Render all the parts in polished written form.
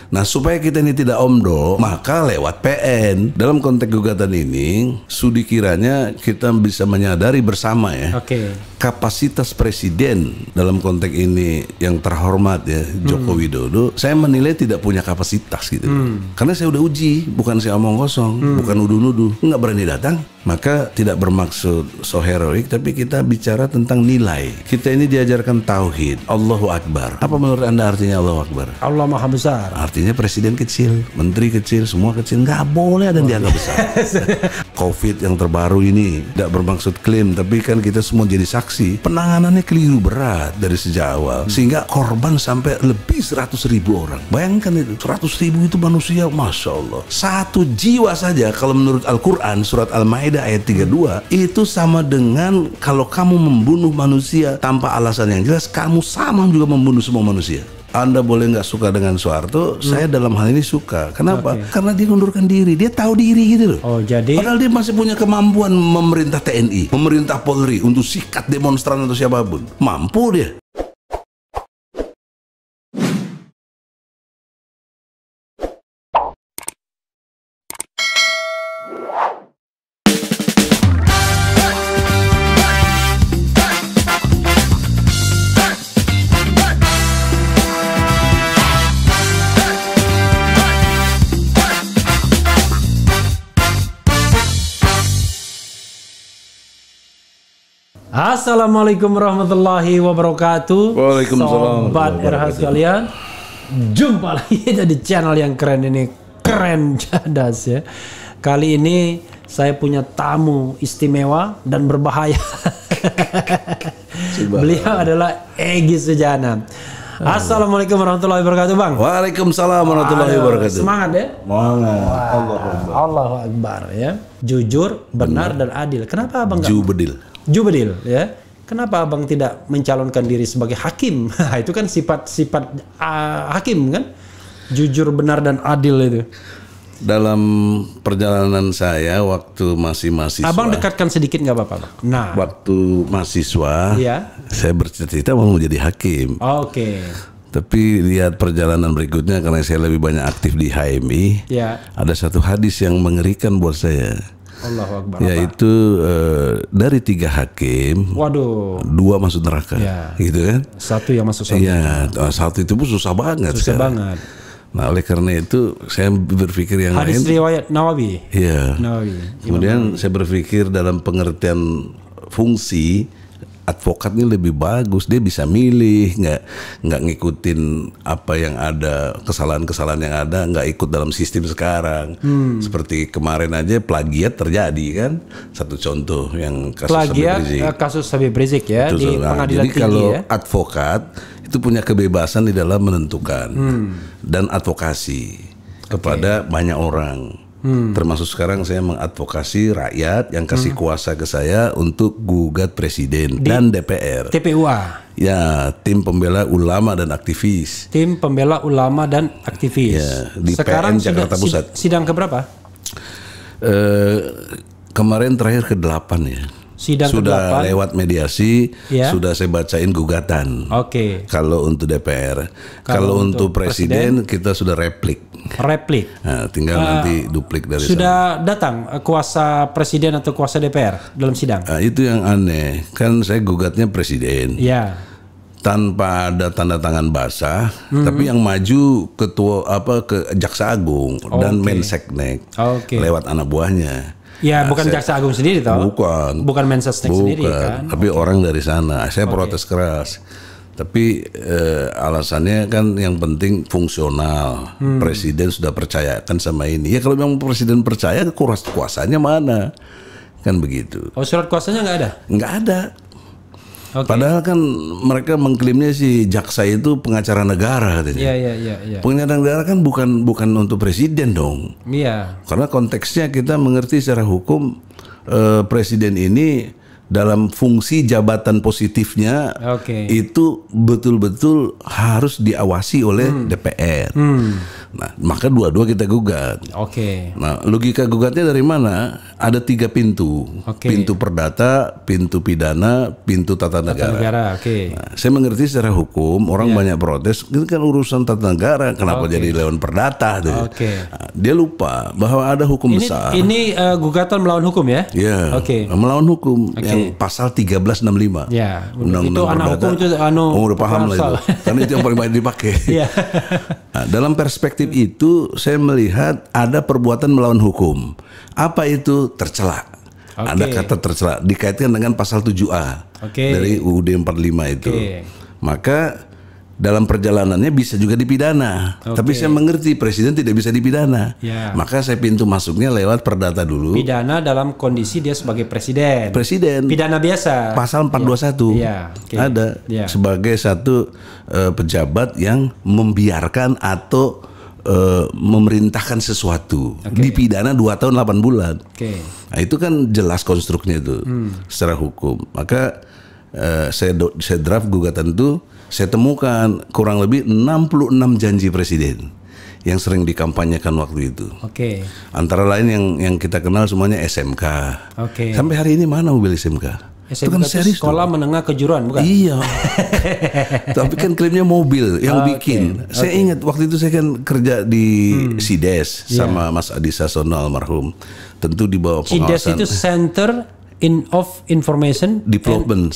Nah, supaya kita ini tidak omdo, maka lewat PN. Dalam konteks gugatan ini, studi kiranya kita bisa menyadari bersama ya. Kapasitas presiden dalam konteks ini yang terhormat ya, Joko Widodo, saya menilai tidak punya kapasitas gitu. Karena saya udah uji, bukan saya omong kosong, bukan nuduh-nuduh, nggak berani datang. Maka tidak bermaksud so heroik, tapi kita bicara tentang nilai. Kita ini diajarkan tauhid, Allahu Akbar. Apa menurut Anda artinya Allahu Akbar? Allah Maha Besar. Artinya presiden kecil, menteri kecil, semua kecil, nggak boleh ada yang dianggap besar. COVID yang terbaru ini tidak bermaksud klaim, tapi kan kita semua jadi saksi. Penanganannya keliru berat dari sejak awal, sehingga korban sampai lebih 100.000 orang. Bayangkan itu, 100.000 itu manusia, Masya Allah. Satu jiwa saja kalau menurut Al-Quran, surat Al-Ma'idah ayat 32, itu sama dengan kalau kamu membunuh manusia tanpa alasan yang jelas, kamu sama juga membunuh semua manusia. Anda boleh nggak suka dengan Soeharto, saya dalam hal ini suka. Kenapa? Karena dia mengundurkan diri, dia tahu diri gitu loh. Jadi padahal dia masih punya kemampuan memerintah TNI, memerintah Polri untuk sikat demonstran atau siapapun. Mampu dia. Assalamualaikum warahmatullahi wabarakatuh. Waalaikumsalam. Sobat RH sekalian, jumpa lagi di channel yang keren ini, keren cadas ya. Kali ini saya punya tamu istimewa dan berbahaya. Beliau adalah Egy Sujana. Assalamualaikum warahmatullahi wabarakatuh, Bang. Waalaikumsalam warahmatullahi wabarakatuh. Semangat ya. Semangat. Allahu Akbar ya. Jujur, benar dan adil. Kenapa Abang Jubedil ya. Kenapa Abang tidak mencalonkan diri sebagai hakim? Itu kan sifat-sifat hakim kan? Jujur, benar dan adil itu. Dalam perjalanan saya waktu masih mahasiswa. Abang dekatkan sedikit nggak apa-apa, Bang? Nah, waktu mahasiswa, saya bercita-cita mau menjadi hakim. Tapi lihat perjalanan berikutnya, karena saya lebih banyak aktif di HMI, ada satu hadis yang mengerikan buat saya. Allahu Akbar. Yaitu dari 3 hakim, 2 masuk neraka, gitu kan? 1 yang masuk surga. Iya, 1 itu pun susah banget. Banget. Nah, oleh karena itu saya berpikir yang hadis lain. Riwayat Nawawi. Iya. Kemudian saya berpikir dalam pengertian fungsi. Advokat ini lebih bagus, dia bisa milih, nggak ngikutin apa yang ada, kesalahan-kesalahan yang ada, nggak ikut dalam sistem sekarang. Seperti kemarin aja plagiat terjadi kan, satu contoh yang kasus plagiat, kasus Habib Rizik ya di pengadilan jadi tinggi. Kalau advokat itu punya kebebasan di dalam menentukan dan advokasi kepada banyak orang. Termasuk sekarang saya mengadvokasi rakyat yang kasih kuasa ke saya untuk gugat presiden dan DPR. TPUA. Ya, tim pembela ulama dan aktivis. Tim pembela ulama dan aktivis. Ya, di sekarang PN Jakarta Pusat. Sidang keberapa? Kemarin terakhir ke-8 ya. Sidang sudah ke-8 lewat mediasi, sudah saya bacain gugatan. Kalau untuk DPR, kalau untuk presiden kita sudah replik. Nah, tinggal nanti duplik dari sudah sana. Datang kuasa presiden atau kuasa DPR dalam sidang. Itu yang aneh, kan saya gugatnya presiden. Tanpa ada tanda tangan basah, tapi yang maju ketua ke Jaksa Agung dan Menseknek lewat anak buahnya. Bukan Jaksa Agung sendiri toh? Bukan Mensesnek sendiri kan? Tapi orang dari sana. Saya protes keras. Tapi alasannya kan yang penting fungsional. Presiden sudah percayakan sama ini. Ya kalau memang presiden percaya, kuasanya mana? Kan begitu. Surat kuasanya nggak ada? Nggak ada. Padahal kan mereka mengklaimnya si jaksa itu pengacara negara katanya. Pengacara negara kan bukan untuk presiden dong. Karena konteksnya kita mengerti secara hukum presiden ini dalam fungsi jabatan positifnya itu betul-betul harus diawasi oleh DPR. Nah, maka dua-dua kita gugat. Nah, logika gugatnya dari mana? Ada 3 pintu. Pintu perdata, pintu pidana, pintu tata negara. Nah, saya mengerti secara hukum, orang banyak protes, ini kan urusan tata negara, kenapa jadi lewat perdata? Nah, dia lupa bahwa ada hukum besar. Ini gugatan melawan hukum ya? Ya, melawan hukum yang pasal 1365. Ya, Undang-undang itu anak hukum itu udah paham lah itu. Karena itu yang paling banyak dipakai. Nah, dalam perspektif itu saya melihat ada perbuatan melawan hukum. Apa itu? Tercela. Ada kata tercela dikaitkan dengan pasal 7A dari UUD 45 itu. Maka dalam perjalanannya bisa juga dipidana. Tapi saya mengerti presiden tidak bisa dipidana. Maka saya pintu masuknya lewat perdata dulu. Pidana dalam kondisi dia sebagai presiden. Pidana biasa. Pasal 421 ada sebagai satu pejabat yang membiarkan atau memerintahkan sesuatu. Dipidana 2 tahun 8 bulan. Nah, itu kan jelas konstruknya itu secara hukum. Maka saya draft gugatan itu. Saya temukan kurang lebih 66 janji presiden yang sering dikampanyekan waktu itu. Antara lain yang kita kenal semuanya SMK. Sampai hari ini mana mobil SMK? SMK itu kan serius sekolah menengah kejuruan, bukan? Iya. Tapi kan klaimnya mobil yang bikin. Saya ingat waktu itu saya kan kerja di SIDES sama Mas Adi Sasono almarhum. Tentu di bawah pengawasan. SIDES itu Center of Information Development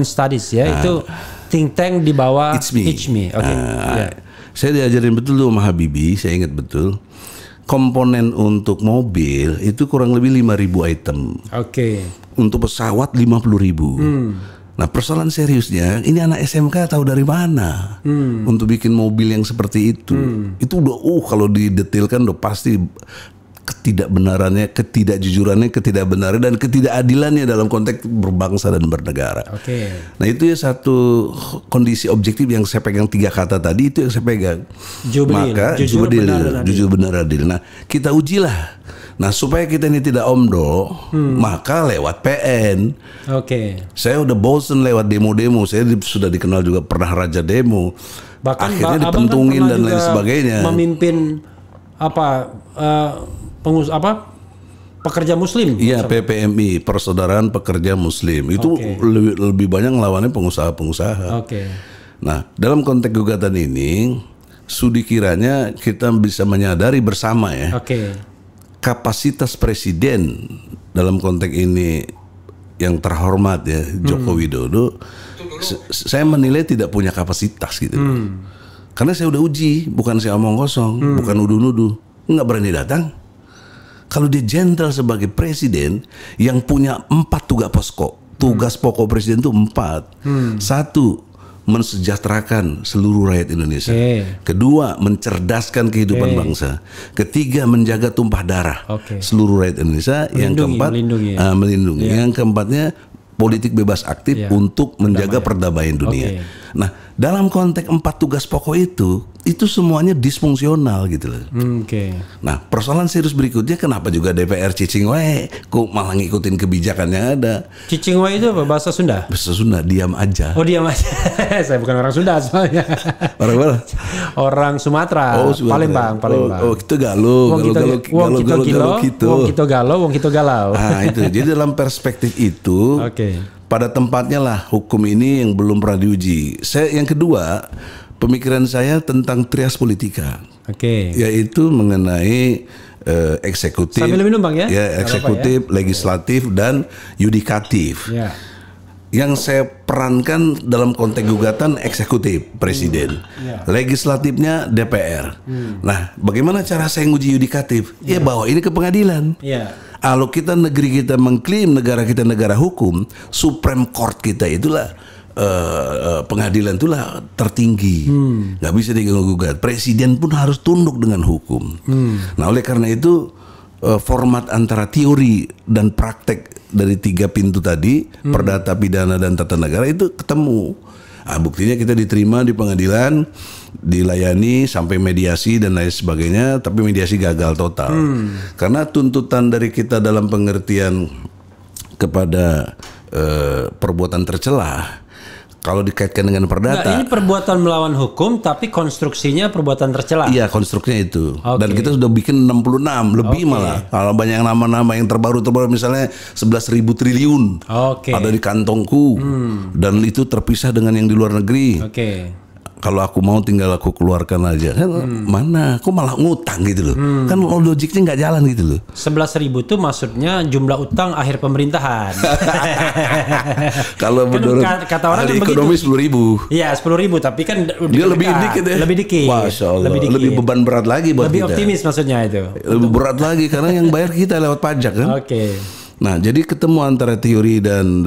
Studies ya. Itu think tank di bawah ICMI. Saya diajarin betul tuh sama Habibie, saya ingat betul. Komponen untuk mobil itu kurang lebih 5.000 item. Untuk pesawat 50.000. Nah, persoalan seriusnya ini anak SMK tahu dari mana untuk bikin mobil yang seperti itu. Itu udah kalau didetailkan udah pasti ketidakbenarannya, ketidakjujurannya, ketidakbenaran dan ketidakadilannya dalam konteks berbangsa dan bernegara. Nah, itu ya satu kondisi objektif yang saya pegang 3 kata tadi, itu yang saya pegang. Maka jujur benar adil. Nah, kita ujilah. Nah, supaya kita ini tidak omdo, maka lewat PN. Saya udah bosen lewat demo-demo. Saya sudah dikenal juga pernah raja demo. Bahkan akhirnya dipentungin dan lain sebagainya. Memimpin pekerja muslim. Iya, PPMI, Persaudaraan Pekerja Muslim. Itu lebih banyak lawannya pengusaha-pengusaha. Nah, dalam konteks gugatan ini, studi kiranya kita bisa menyadari bersama ya. Kapasitas presiden dalam konteks ini yang terhormat ya, Joko Widodo, saya menilai tidak punya kapasitas gitu. Karena saya udah uji, bukan saya omong kosong, bukan nuduh-nuduh, nggak berani datang. Kalau dia jenderal sebagai presiden yang punya 4 tugas pokok presiden itu 4. 1, mensejahterakan seluruh rakyat Indonesia. Kedua, mencerdaskan kehidupan bangsa. Ketiga, menjaga tumpah darah seluruh rakyat Indonesia. Yang keempat, melindungi. Yang keempatnya, politik bebas aktif untuk menjaga perdamaian dunia. Nah, dalam konteks 4 tugas pokok itu semuanya disfungsional gitu loh. Nah, persoalan serius berikutnya, kenapa juga DPR cicing wae, kok malah ngikutin kebijakan yang ada. Cicing wae itu apa bahasa Sunda? Bahasa Sunda, diam aja. Oh, diam aja. Saya bukan orang Sunda soalnya. Orang mana? Orang Sumatera. Palembang. Oh, itu galau. Wong kita galau. Nah, itu. Jadi dalam perspektif itu, pada tempatnya lah hukum ini yang belum pernah diuji. Yang kedua, pemikiran saya tentang trias politika, yaitu mengenai eksekutif, sambil minum Bang ya, eksekutif, legislatif dan yudikatif. Yang saya perankan dalam konteks gugatan eksekutif presiden, legislatifnya DPR. Nah, bagaimana cara saya nguji yudikatif? Ya bawa ini ke pengadilan. Kalau negeri kita mengklaim negara kita negara hukum, Supreme Court kita itulah pengadilan itulah tertinggi, nggak bisa diganggu gugat. Presiden pun harus tunduk dengan hukum. Nah, oleh karena itu format antara teori dan praktek dari 3 pintu tadi, perdata, pidana dan tata negara itu ketemu. Nah, buktinya kita diterima di pengadilan, dilayani sampai mediasi dan lain sebagainya, tapi mediasi gagal total. Karena tuntutan dari kita dalam pengertian kepada perbuatan tercela, Kalau dikaitkan dengan perdata. Nah, ini perbuatan melawan hukum tapi konstruksinya perbuatan tercela. Iya, konstruksinya itu. Dan kita sudah bikin 66 lebih malah. Kalau banyak nama-nama yang terbaru misalnya 11.000 triliun. Ada di kantongku. Dan itu terpisah dengan yang di luar negeri. Kalau aku mau tinggal aku keluarkan aja. Kan mana? Kok malah ngutang gitu loh. Kan logiknya nggak jalan gitu loh. 11.000 itu maksudnya jumlah utang akhir pemerintahan. Kalau menurut kata orang ahli ekonomi 10.000. Iya 10.000 tapi kan dia lebih dikit ya. Lebih dikit. Masya Allah. Lebih beban berat lagi buat lebih kita. Lebih optimis maksudnya itu. Lebih berat lagi karena yang bayar kita lewat pajak kan. Nah, jadi ketemu antara teori dan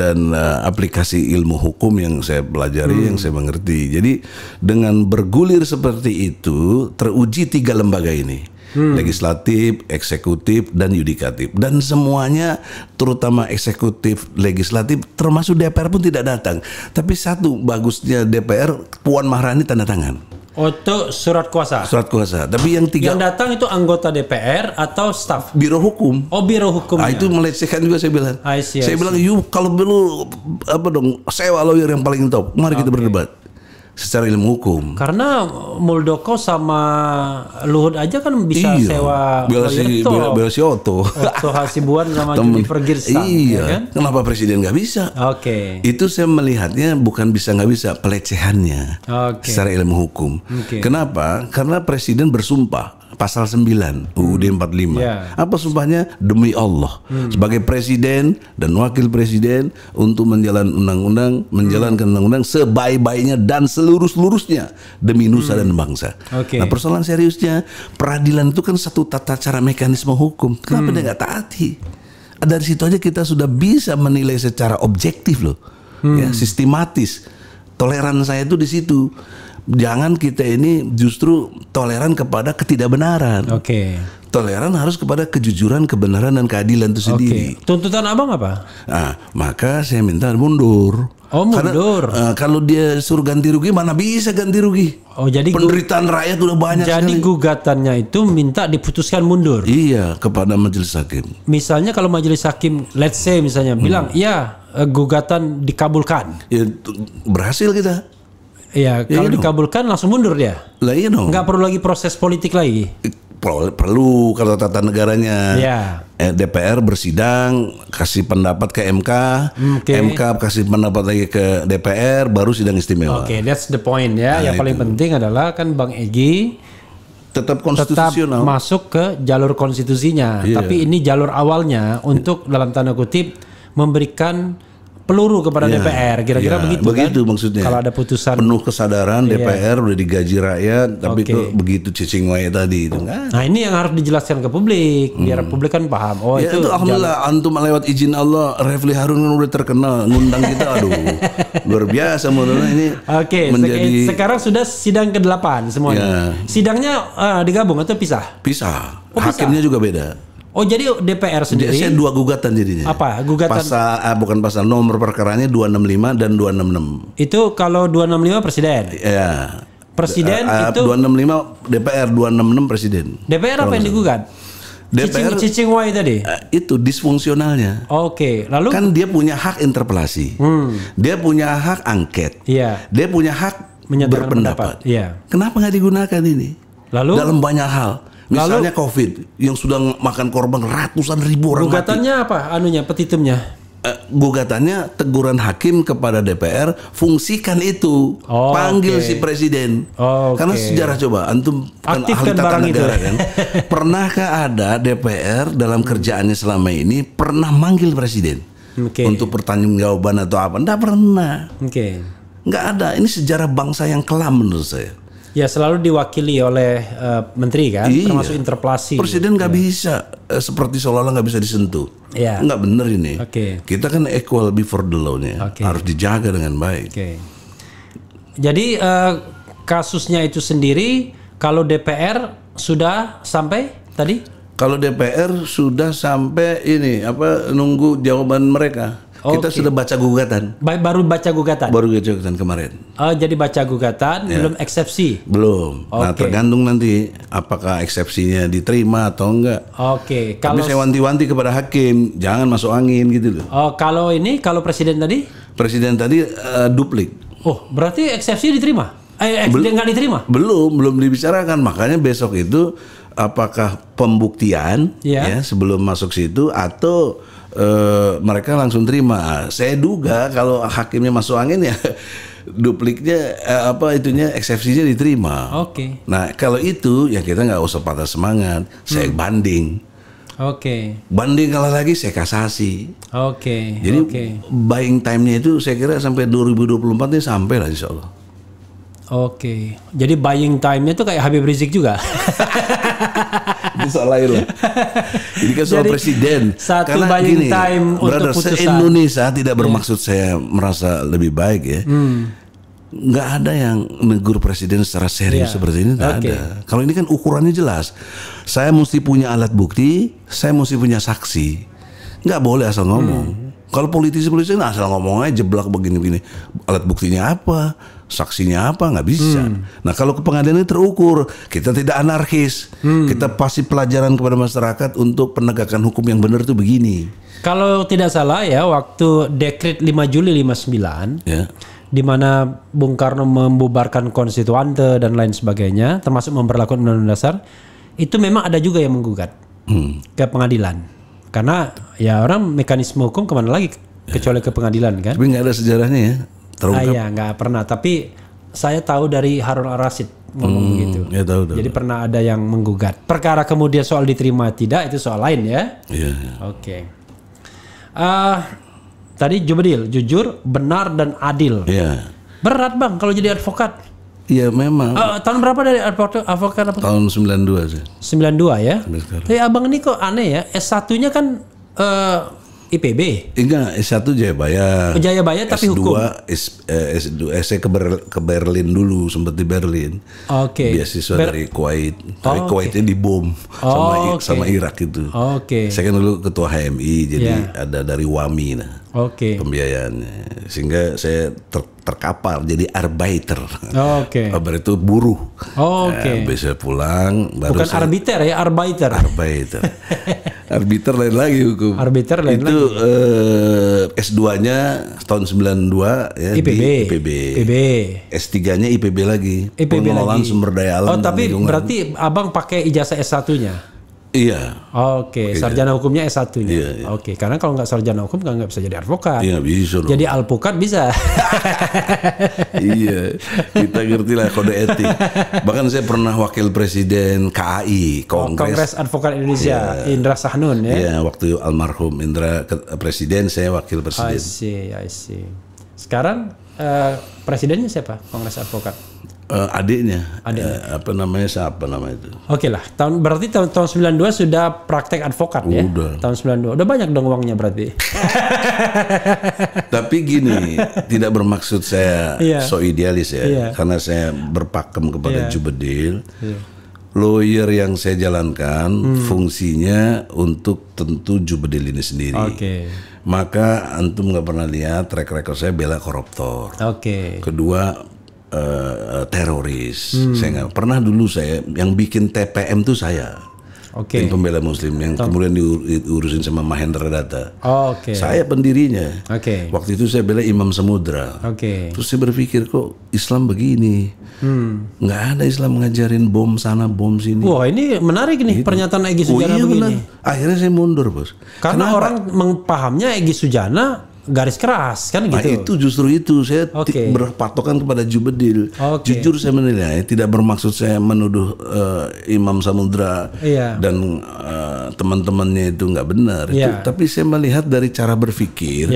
aplikasi ilmu hukum yang saya pelajari, yang saya mengerti. Jadi dengan bergulir seperti itu, teruji 3 lembaga ini. Legislatif, eksekutif, dan yudikatif. Dan semuanya, terutama eksekutif, legislatif, termasuk DPR pun tidak datang. Tapi satu bagusnya DPR, Puan Maharani tanda tangan. Itu surat kuasa. Surat kuasa. Tapi yang datang itu anggota DPR atau staf? Biro hukum. Oh, biro hukum. Itu melecehkan juga saya bilang. Saya bilang, kalau perlu sewa lawyer yang paling top. Mari kita berdebat secara ilmu hukum. Karena Muldoko sama Luhut aja kan bisa sewa Bela si Otto Hasibuan sama Jennifer Girsang. Iya. Ya kan? Kenapa presiden nggak bisa? Itu saya melihatnya bukan bisa nggak bisa, pelecehannya secara ilmu hukum. Kenapa? Karena presiden bersumpah. Pasal 9 UUD 45. Apa sumpahnya? Demi Allah sebagai presiden dan wakil presiden untuk menjalankan undang-undang sebaik-baiknya dan seluruh-seluruhnya demi nusa dan bangsa. Nah, persoalan seriusnya peradilan itu kan satu tata cara mekanisme hukum. Kenapa dia nggak taati? Dari situ aja kita sudah bisa menilai secara objektif loh, ya, sistematis. Toleran saya itu di situ. Jangan kita ini justru toleran kepada ketidakbenaran. Toleran harus kepada kejujuran, kebenaran, dan keadilan itu sendiri. Tuntutan abang apa? Nah, maka saya minta mundur. Mundur. Karena kalau dia suruh ganti rugi, mana bisa ganti rugi? Jadi penderitaan rakyat udah banyak sekali. Jadi gugatannya itu minta diputuskan mundur. Iya, kepada majelis hakim. Misalnya kalau majelis hakim, let's say misalnya bilang, ya gugatan dikabulkan. Ya, berhasil kita. Iya, kalau dikabulkan langsung mundur dia. Lah iya dong. Nggak perlu lagi proses politik lagi. Perlu kalau tata negaranya. DPR bersidang, kasih pendapat ke MK, MK kasih pendapat lagi ke DPR, baru sidang istimewa. That's the point ya. Yang paling penting adalah kan Bang Egy tetap konstitusional, masuk ke jalur konstitusinya. Tapi ini jalur awalnya untuk dalam tanda kutip memberikan peluru kepada DPR, kira-kira begitu kan? Maksudnya. Kalau ada putusan penuh kesadaran DPR udah digaji rakyat, tapi kok begitu cicing wae tadi itu kan? Nah, ini yang harus dijelaskan ke publik, biar publik kan paham. Itu alhamdulillah antum lewat izin Allah, Refli Harun udah terkenal ngundang kita, aduh luar biasa menurut ini. Menjadi sekarang sudah sidang ke-8 semuanya. Sidangnya digabung atau pisah? Pisah. Hakimnya juga beda. Jadi DPR sendiri. Saya 2 gugatan jadinya. Apa? Gugatan bukan pasal, nomor perkaranya 265 dan 266. Itu kalau 265 presiden. Iya. Presiden itu 265 DPR, 266 presiden. DPR apa yang digugat? DPR cicing wae tadi. Itu disfungsionalnya. Lalu kan dia punya hak interpelasi. Dia punya hak angket. Dia punya hak berpendapat. Kenapa nggak digunakan ini? Lalu dalam banyak hal. Misalnya COVID yang sudah makan korban ratusan ribu orang. Gugatannya apa? Petitumnya? Gugatannya teguran hakim kepada DPR, fungsikan itu, panggil si presiden. Karena sejarah coba, antum kan ahli tata negara kan. Pernahkah ada DPR dalam kerjaannya selama ini pernah manggil presiden untuk pertanggungjawaban atau apa? Nggak pernah. Nggak ada. Ini sejarah bangsa yang kelam menurut saya. Ya selalu diwakili oleh menteri kan, termasuk interpelasi. Presiden nggak bisa seperti seolah-olah nggak bisa disentuh. Nggak bener ini. Kita kan equal before the law-nya, harus dijaga dengan baik. Jadi kasusnya itu sendiri, kalau DPR sudah sampai tadi? Kalau DPR sudah sampai nunggu jawaban mereka. Kita sudah baca gugatan. Baru baca gugatan? Baru baca gugatan kemarin. Jadi baca gugatan, belum eksepsi? Belum. Nah tergantung nanti apakah eksepsinya diterima atau enggak. Tapi saya wanti-wanti kepada hakim, jangan masuk angin gitu loh. Kalau presiden tadi? Presiden tadi duplik. Oh, berarti eksepsi diterima? Nggak diterima? Belum dibicarakan. Makanya besok itu apakah pembuktian ya sebelum masuk situ atau mereka langsung terima. Saya duga kalau hakimnya masuk angin ya dupliknya eksepsinya diterima. Oke. Nah kalau itu ya kita nggak usah patah semangat. Saya banding. Oke. Banding kalah lagi saya kasasi. Oke. Jadi buying time-nya itu saya kira sampai 2024 ini sampai lah insya Allah. Oke. Jadi buying time-nya itu kayak Habib Rizik juga. Itu soal lain lah. Ini kan soal presiden. Satu karena buying gini, time untuk putusan. Indonesia tidak bermaksud saya merasa lebih baik ya. Nggak ada yang menegur presiden secara serius seperti ini, nggak ada. Kalau ini kan ukurannya jelas. Saya mesti punya alat bukti, saya mesti punya saksi. Nggak boleh asal ngomong. Kalau politisi asal ngomong aja jeblak begini-begini. Alat buktinya apa? Saksinya apa? Nggak bisa. Nah kalau ke pengadilan ini terukur. Kita tidak anarkis. Kita pasti pelajaran kepada masyarakat untuk penegakan hukum yang benar itu begini. Kalau tidak salah ya, waktu dekret 5 Juli 59 di mana Bung Karno membubarkan konstituante dan lain sebagainya, termasuk memberlakukan Undang-Undang Dasar, itu memang ada juga yang menggugat ke pengadilan. Karena ya orang mekanisme hukum kemana lagi kecuali ke pengadilan kan? Tapi nggak ada sejarahnya ya terungkap. Iya nggak pernah. Tapi saya tahu dari Harun Ar-Rasyid ngomong begitu. Ya, tahu. Jadi pernah ada yang menggugat. Perkara kemudian soal diterima tidak itu soal lain ya. Iya. Oke. Tadi Jubedil, jujur, benar dan adil. Iya. Berat bang kalau jadi advokat. Iya memang. Tahun berapa dari advokat apa? Tahun 92 sih. 92 ya. Tapi abang ini kok aneh ya. S1-nya kan IPB. Enggak, S1 Jayabaya. Jayabaya tapi S2, hukum. S2 saya ke Berlin dulu, sempat di Berlin. Oke. Beasiswa dari Kuwait. Tapi Kuwaitnya dibom sama Irak itu. Oke. Saya kan dulu ketua HMI, jadi ada dari WAMI pembiayaannya. Sehingga saya terkapar jadi arbeiter. Arbeiter itu buruh. Bisa pulang baru bukan arbiter ya, arbeiter. Arbiter lain lagi hukum. Arbiter lain itu lagi. S2-nya tahun 92 ya IPB. di IPB. S3-nya IPB lagi. Pengelolaan sumber daya alam. Tapi berarti abang pakai ijazah S1-nya. Iya. Sarjana hukumnya S1-nya. Iya. Karena kalau nggak sarjana hukum kan nggak bisa jadi advokat. Iya, bisa dong. Jadi alpukat bisa. Iya, kita ngerti lah kode etik. Bahkan saya pernah wakil presiden KAI, Kongres Advokat Indonesia, Indra Sahnun ya. Iya, waktu almarhum Indra presiden, saya wakil presiden. I see. Sekarang presidennya siapa? Kongres Advokat. Adiknya. Siapa nama itu? Oke lah, berarti tahun 92 sudah praktek advokat ya? Udah. Tahun 92. Udah banyak dong uangnya berarti. Tapi gini, tidak bermaksud saya so idealis ya. Karena saya berpakem kepada Jubedil. Lawyer yang saya jalankan fungsinya untuk tentu Jubedil ini sendiri. Maka antum nggak pernah lihat track record saya bela koruptor. Kedua teroris. Saya nggak pernah dulu yang bikin TPM tuh saya. Tim Pembela Muslim yang kemudian diurusin sama Mahendra Data. Saya pendirinya. Waktu itu saya bela Imam Samudra. Terus saya berpikir kok Islam begini. Nggak ada Islam ngajarin bom sana bom sini. Wah ini menarik nih pernyataan Egy Sujana begini. Benar. Akhirnya saya mundur bos. Karena orang mengpahamnya Egy Sujana garis keras kan gitu. Nah itu justru itu saya berpatokan kepada Jubedil. Jujur saya menilai tidak bermaksud saya menuduh Imam Samudra dan teman-temannya itu nggak benar. Tapi saya melihat dari cara berpikir.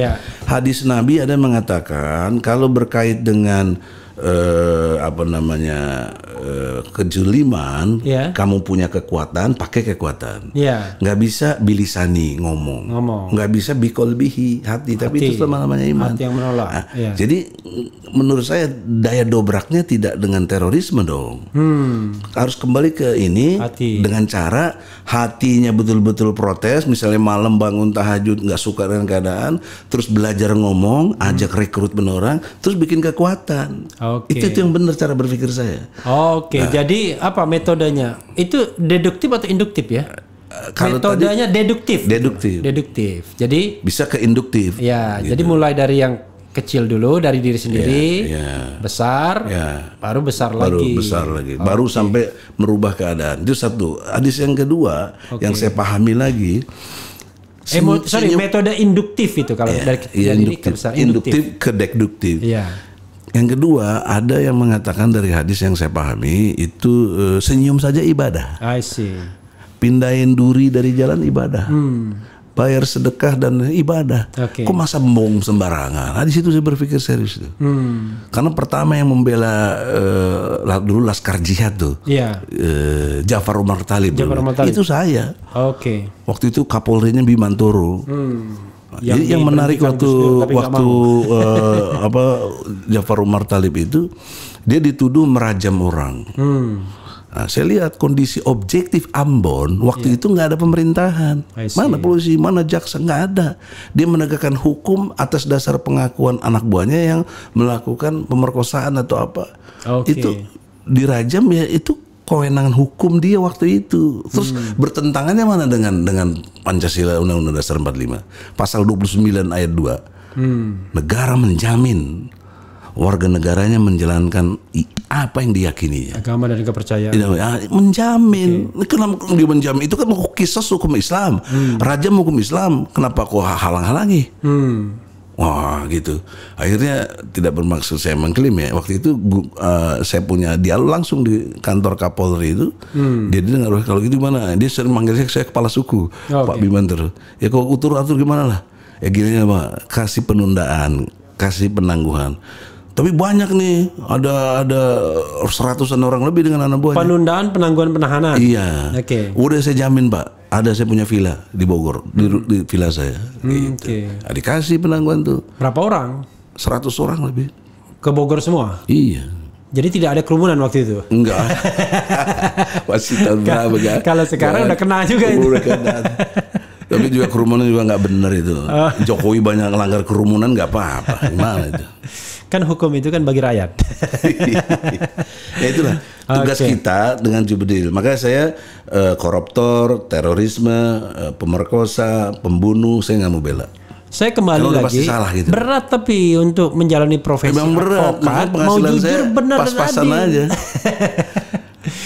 Hadis Nabi ada mengatakan kalau berkait dengan kejuliman, kamu punya kekuatan, pakai kekuatan. Nggak bisa bilisani ngomong. Nggak bisa bikolbihi hati, tapi itu namanya iman. Hati yang menolak. Jadi menurut saya daya dobraknya tidak dengan terorisme dong. Harus kembali ke ini dengan cara hatinya betul-betul protes. Misalnya malam bangun tahajud nggak suka dengan keadaan, terus belajar ngomong, ajak rekrutmen orang, terus bikin kekuatan. Itu yang benar cara berpikir saya. Jadi apa metodenya? Itu deduktif atau induktif ya? Metodenya deduktif. Deduktif. Jadi bisa ke induktif. Ya, gitu. Jadi mulai dari yang Kecil dulu dari diri sendiri, besar, baru besar lagi. Baru sampai merubah keadaan. Itu satu. Hadis yang kedua yang saya pahami lagi. Metode induktif itu kalau dari induktif ke deduktif. Yang kedua, ada yang mengatakan dari hadis yang saya pahami itu senyum saja ibadah. I see. Pindahin duri dari jalan ibadah. Bayar sedekah dan ibadah. Kok masa bohong sembarangan? Nah, di situ saya berpikir serius tuh. Karena pertama yang membela dulu Laskar Jihad tuh, Ja'far Umar Thalib. Itu saya. Waktu itu Kapolrinya Bimantoro. Jadi yang menarik waktu Ja'far Umar Thalib itu, dia dituduh merajam orang. Nah, saya lihat kondisi objektif Ambon waktu itu nggak ada pemerintahan, mana polisi, mana jaksa, nggak ada. Dia menegakkan hukum atas dasar pengakuan anak buahnya yang melakukan pemerkosaan atau apa. Itu dirajam, ya itu kewenangan hukum dia waktu itu. Terus bertentangannya mana dengan Pancasila Undang-Undang Dasar 45 pasal 29 ayat 2. Negara menjamin warga negaranya menjalankan apa yang diyakininya, agama dan kepercayaan. Menjamin. Kenapa dia menjamin? Itu kan kisah hukum Islam, rajam hukum Islam. Kenapa kok halang-halangi? Wah gitu. Akhirnya tidak bermaksud saya mengklaim ya. Waktu itu saya punya dialog langsung di kantor Kapolri itu. Dia dengar, kalau gitu gimana? Dia sering manggil saya kepala suku, Pak Bimantoro. Ya kok atur gimana lah? Ya gini Pak, kasih penundaan, kasih penangguhan. Tapi banyak nih, ada seratusan orang lebih dengan anak buahnya. Penundaan, penangguhan, penahanan. Iya. Udah saya jamin Pak, ada saya punya villa di Bogor, di villa saya. Gitu. Dikasih penangguhan tuh. Berapa orang? 100 orang lebih. Ke Bogor semua? Iya. Jadi tidak ada kerumunan waktu itu? Enggak. Masih tahun berapa kan? Kalau sekarang udah kena juga itu. Udah kena. Tapi juga kerumunan juga nggak benar itu. Jokowi banyak melanggar kerumunan nggak apa-apa. Gimana itu? Kan hukum itu kan bagi rakyat. Ya itulah tugas kita dengan Jubedil. Makanya saya koruptor, terorisme, pemerkosa, pembunuh saya nggak mau bela. Saya kembali lagi salah gitu. Berat tapi untuk menjalani profesi advokat mau jujur benar dan pas-pasan aja.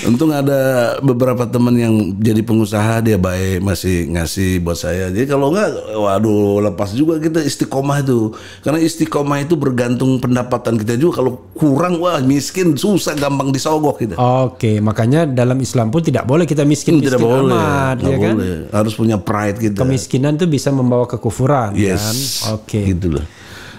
Untung ada beberapa teman yang jadi pengusaha, dia baik, masih ngasih buat saya. Jadi kalau enggak, waduh, lepas juga kita istiqomah itu. Karena istiqomah itu bergantung pendapatan kita juga. Kalau kurang, wah miskin, susah, gampang disogok kita. Makanya dalam Islam pun tidak boleh kita miskin tidak boleh, amat, ya kan? Boleh. Harus punya pride kita. Kemiskinan itu bisa membawa kekufuran, kan? Gitu loh.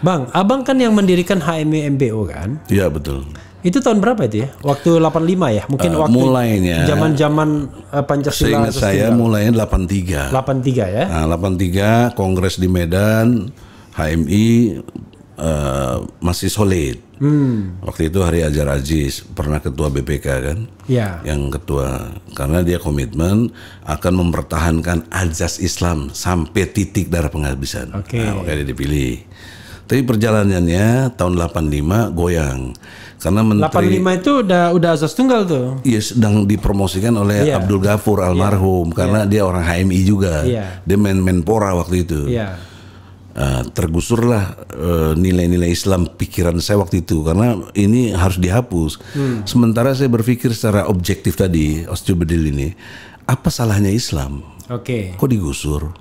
Bang, abang kan yang mendirikan HMI MBO kan? Iya betul. Itu tahun berapa itu ya? Waktu 85 ya? Mungkin waktu mulainya zaman Pancasila. Seingat saya mulainya 83. 83 ya? Nah, 83 Kongres di Medan, HMI masih solid. Waktu itu Hari Ajar Aziz pernah ketua BPK kan? Ya. Yang ketua, karena dia komitmen akan mempertahankan azas Islam sampai titik darah penghabisan. Nah, makanya dia dipilih. Tapi perjalanannya tahun 85 goyang. Karena menteri 85 itu udah azas tunggal tuh. Iya, sedang dipromosikan oleh Abdul Ghafur almarhum karena dia orang HMI juga. Dia Menpora waktu itu. Tergusurlah nilai-nilai Islam pikiran saya waktu itu karena ini harus dihapus. Sementara saya berpikir secara objektif tadi, Jubedil ini, apa salahnya Islam? Kok digusur?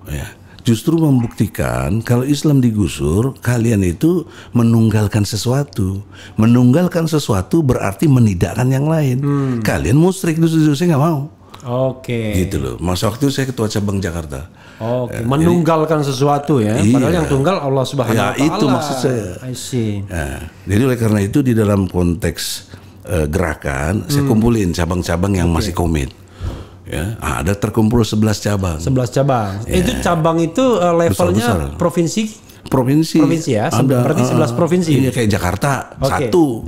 Ya. Justru membuktikan kalau Islam digusur, kalian itu menunggalkan sesuatu. Menunggalkan sesuatu berarti menidakkan yang lain. Kalian musyrik, justru saya nggak mau. Gitu loh. Masa waktu itu saya ketua cabang Jakarta. Menunggalkan sesuatu ya. Padahal yang tunggal Allah Subhanahu Wa Taala. Itu maksud saya. Jadi oleh karena itu di dalam konteks gerakan, saya kumpulin cabang-cabang yang masih komit. Ya, ada terkumpul 11 cabang. 11 cabang. Itu cabang itu levelnya provinsi ya. Berarti 11 provinsi. Iya, kayak Jakarta satu.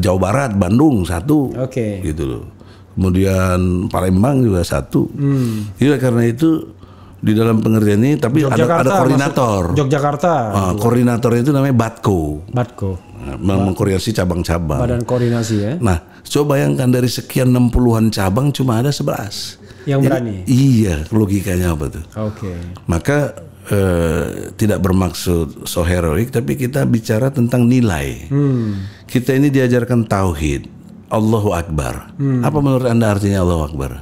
Jawa Barat, Bandung satu. Gitu loh. Kemudian Palembang juga satu. Jadi karena itu di dalam pengertian ini tapi ada koordinator. Yogyakarta. Koordinatornya itu namanya Batko. Mengkoordinasi cabang-cabang. Badan koordinasi ya. Nah, coba bayangkan dari sekian 60-an cabang cuma ada 11 yang berani. Iya, logikanya apa tuh? Oke. Maka tidak bermaksud so heroik, tapi kita bicara tentang nilai. Kita ini diajarkan tauhid, Allahu Akbar. Apa menurut Anda artinya Allahu Akbar?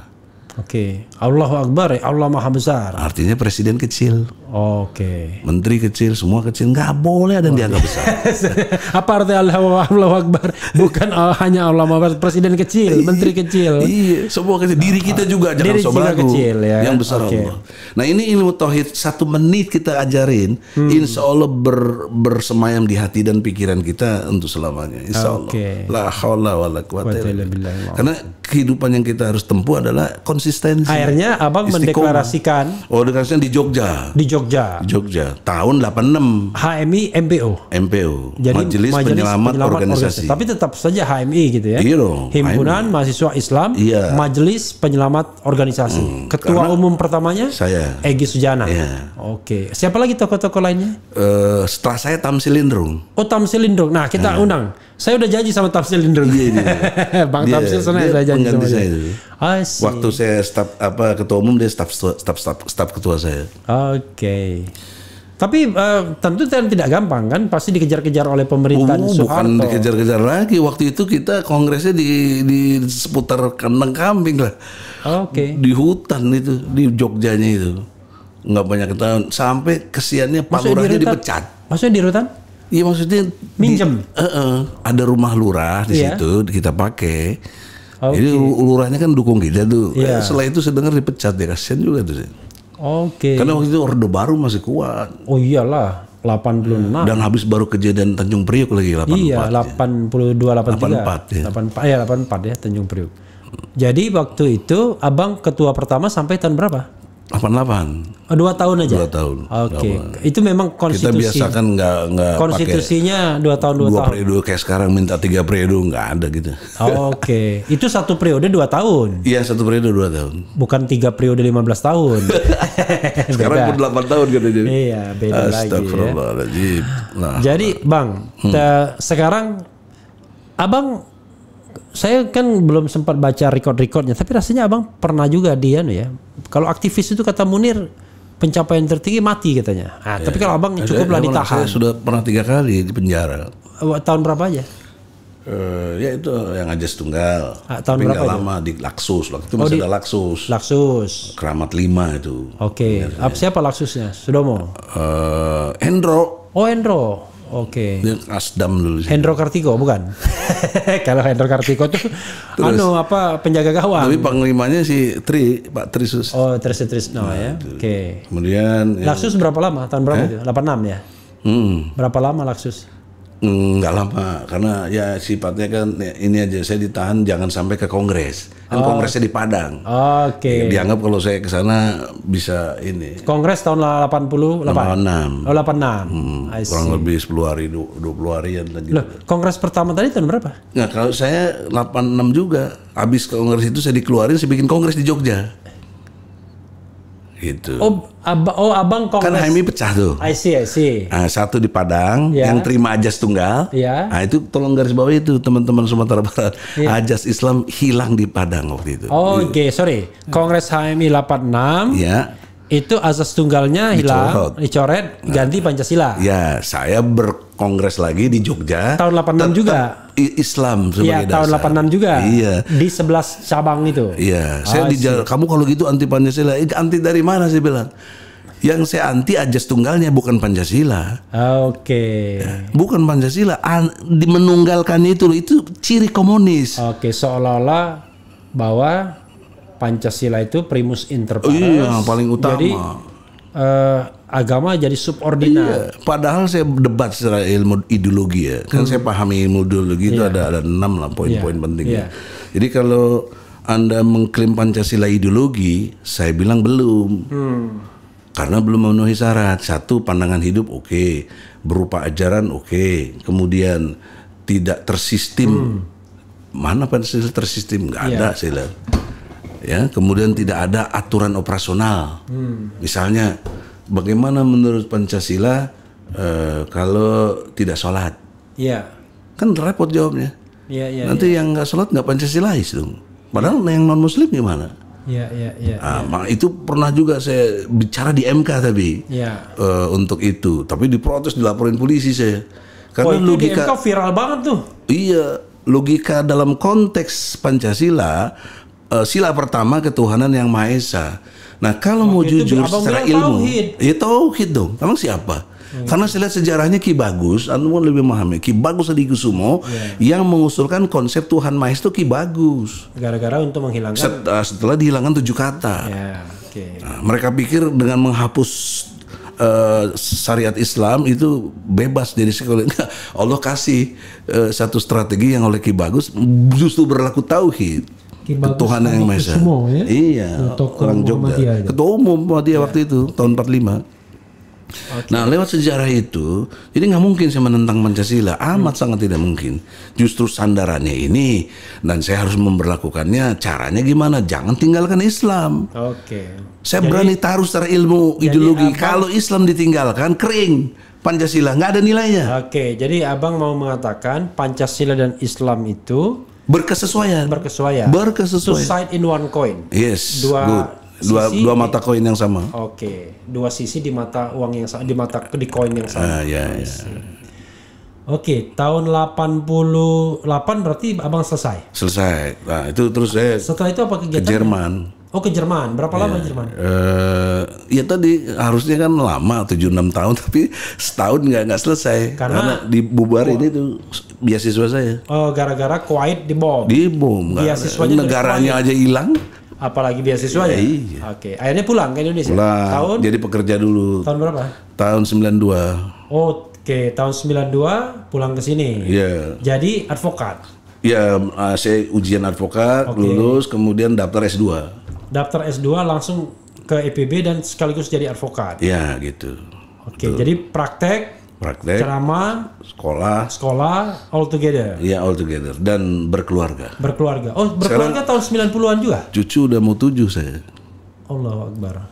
Oke, Allahu Akbar, Allah Maha Besar. Artinya presiden kecil, Oke. menteri kecil, semua kecil, nggak boleh ada yang dianggap besar. Apa arti Allahu Akbar? Bukan hanya Allah Maha Besar, presiden kecil, menteri kecil. Iya, semua kecil. Diri kita juga jangan sombong, kecil, ya. Yang besar Allah. Nah ini ilmu tauhid 1 menit kita ajarin, insya Allah bersemayam di hati dan pikiran kita untuk selamanya. Insya Allah. La haula wala quwata illa billah. Karena kehidupan yang kita harus tempuh adalah konsistensi. Akhirnya abang mendeklarasikan. Oh, deklarasikan di Jogja. Di Jogja. Jogja. Tahun 86. HMI MPO. MPO. Jadi Majelis Penyelamat Organisasi. Tapi tetap saja HMI gitu ya. Iya dong. Himpunan Mahasiswa Islam. Iya. Majelis Penyelamat Organisasi. Ketua umum pertamanya. Saya. Egy Sujana. Iya. Oke. Siapa lagi tokoh-tokoh lainnya? Setelah saya Tamsil Lindrung. Oh, Tamsil Lindrung. Nah, kita undang. Saya udah janji sama Tamsil Lindrung. Iya. Bang Tamsil sana saya janji sama dia. Waktu saya ketua umum, dia staf ketua saya. Oke. Tapi tentu tidak gampang kan, pasti dikejar-kejar oleh pemerintahan Soeharto. Bukan dikejar-kejar lagi. Waktu itu kita kongresnya di seputar kandang kambing lah. Oke. Di hutan itu, di Jogjanya itu. Nggak banyak tahun. Sampai kesiannya Pak Lurahnya dipecat. Maksudnya di rutan? Iya, maksudnya minjem. Ada rumah lurah di situ kita pakai. Jadi lurahnya kan dukung kita tuh. Setelah itu saya dengar dipecat, ya kasihan juga tuh. Oke. Karena waktu itu Orde Baru masih kuat. Oh iyalah, 86. Dan habis baru kejadian Tanjung Priok lagi 84. Iya, 82 83. 84 ya. 84 ya Tanjung Priok. Jadi waktu itu abang ketua pertama sampai tahun berapa? 88. 2 tahun aja. 2 tahun. Oke. Itu memang konstitusi. Kita biasakan nggak konstitusinya 2 tahun 2 tahun. 2 periode kayak sekarang minta 3 periode, nggak ada gitu. Oke. Itu 1 periode 2 tahun. Iya, 1 periode 2 tahun. Bukan 3 periode 15 tahun. Sekarang pun 8 tahun kan jadi. Iya, beda lagi. Astagfirullahaladzim. Nah. Jadi Bang, sekarang abang, saya kan belum sempat baca record-recordnya, tapi rasanya abang pernah juga dia ya. Kalau aktivis itu kata Munir pencapaian tertinggi mati katanya. Tapi kalau abang cukuplah ditahan. Saya sudah pernah 3 kali di penjara. Tahun berapa aja? Ya itu yang Ajas Tunggal. Tahun tapi berapa nggak lama di Laksus. Waktu itu masih ada Laksus. Laksus. Keramat 5 itu. Oke. Siapa Laksusnya? Sudomo. Hendro. Oh, Hendro. Oke. Dia Asdam dulu sih. Hendro Kartiko bukan? Kalau Hendro Kartiko tuh penjaga gawang. Tapi panglimanya si Pak Trisus. Oh, Trisno ya. Oke. Kemudian Laksus berapa lama? Tahun berapa itu? 86 ya? Berapa lama Laksus? Nggak lama, karena ya sifatnya kan ini aja, saya ditahan jangan sampai ke Kongres. Kan Kongresnya di Padang. Oke. Dianggap kalau saya ke sana bisa ini. Kongres tahun 88? 86. Oh, 86. Kurang lebih 10 hari, 20 harian lagi. Loh, Kongres pertama tadi tahun berapa? Nggak, kalau saya 86 juga. Habis Kongres itu saya dikeluarin, saya bikin Kongres di Jogja. Gitu. Abang Kongres. Kan HMI pecah tuh. I see. Nah, 1 di Padang, yang terima Ajas Tunggal. Nah, itu tolong garis bawah itu teman-teman Sumatera Barat. Ajas Islam hilang di Padang waktu itu. Oke, sorry. Kongres HMI 86. Ya. Itu asas tunggalnya hilang, dicoret, ganti Pancasila. Ya, saya berkongres lagi di Jogja. Tahun 86 juga. Islam sebagai Tahun dasar. 86 juga. Iya. Di 11 cabang itu. Iya. Saya kamu kalau gitu anti Pancasila. Anti dari mana saya bilang? Yang saya anti Ajas Tunggalnya, bukan Pancasila. Oke. Bukan Pancasila. Menunggalkan itu ciri komunis. Oke, seolah-olah bahwa Pancasila itu primus inter pares. Iya, paling utama. Jadi agama jadi subordinat. Iya, padahal saya debat secara ilmu ideologi ya. Kan saya pahami ilmu ideologi itu ada 6 lah poin-poin pentingnya. Jadi kalau Anda mengklaim Pancasila ideologi, saya bilang belum. Karena belum memenuhi syarat. 1, pandangan hidup oke, berupa ajaran oke, kemudian tidak tersistem. Mana Pancasila tersistem? Nggak ada saya lihat. Ya, kemudian tidak ada aturan operasional. Misalnya, bagaimana menurut Pancasila kalau tidak sholat? Iya. Kan repot jawabnya. Iya. Nanti yang nggak sholat nggak Pancasilais dong. Padahal yang non Muslim gimana? Itu pernah juga saya bicara di MK tapi untuk itu, tapi diprotes, dilaporin polisi saya. Karena itu logika di MK viral banget tuh. Iya, logika dalam konteks Pancasila, sila pertama ketuhanan yang Maha Esa. Nah, kalau mau jujur secara ilmu, ya tauhid dong. Emang siapa? Karena saya lihat sejarahnya Ki Bagus, Anda lebih memahami. Ki Bagus Adikusumo yang mengusulkan konsep Tuhan Maha Esa itu Ki Bagus. Gara-gara untuk menghilangkan. Setelah dihilangkan 7 kata. Nah, mereka pikir dengan menghapus syariat Islam itu bebas dari sekolah. Allah kasih satu strategi yang oleh Ki Bagus justru berlaku tauhid. Ketuhanan yang Maha Esa. Iya, orang Jogja. Ketua Umum Muhammadiyah waktu itu tahun 45. Nah, lewat sejarah itu, jadi nggak mungkin saya menentang Pancasila, amat sangat tidak mungkin. Justru sandarannya ini, dan saya harus memberlakukannya. Caranya gimana? Jangan tinggalkan Islam. Saya berani taruh secara ilmu ideologi. Kalau Islam ditinggalkan, kering. Pancasila nggak ada nilainya. Jadi abang mau mengatakan Pancasila dan Islam itu berkesesuaian. Two side in one coin. Yes. Dua mata koin yang sama. Dua sisi di mata uang yang sama, di koin yang sama. Tahun 88 berarti abang selesai. Nah, itu terus saya setelah itu apa kegiatan? Ke Jerman. Ke Jerman. Berapa lama Jerman? Ya tadi harusnya kan lama 7-6 tahun, tapi setahun nggak selesai karena dibubarin itu beasiswa saya. Gara-gara Kuwait dibom. Beasiswanya negaranya aja hilang. Apalagi beasiswanya. Akhirnya pulang ke Indonesia. Tahun jadi pekerja dulu. Tahun berapa? Tahun 92. Tahun 92 pulang ke sini. Jadi advokat. Saya ujian advokat, lulus, kemudian daftar S2. Daftar S2 langsung ke IPB dan sekaligus jadi advokat. Gitu. Jadi praktek, ceramah, sekolah, all together. All together dan berkeluarga. Berkeluarga tahun 90-an juga. Cucu udah mau 7 saya. Allahu Akbar.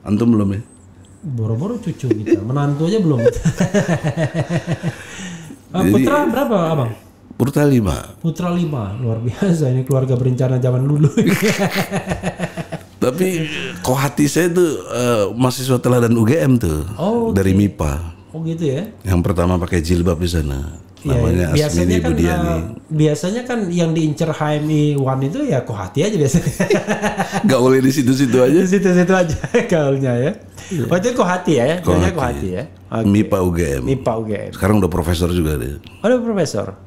Antum belum ya? Boro-boro cucu kita, menantu aja belum. Putra berapa abang? Putra 5. Putra 5, luar biasa ini keluarga berencana zaman dulu. Tapi kok hati saya tuh mahasiswa teladan UGM tuh dari MIPA. Gitu ya. Yang pertama pakai jilbab di sana. Namanya Asmini Budiani. Biasanya kan yang diincer HMI 1 itu ya kok hati aja biasanya. Gak boleh di situ-situ aja. Situ-situ aja gaulnya ya. Itu kok hati ya. Kok hati ya. MIPA UGM. Sekarang udah profesor juga dia. Udah profesor.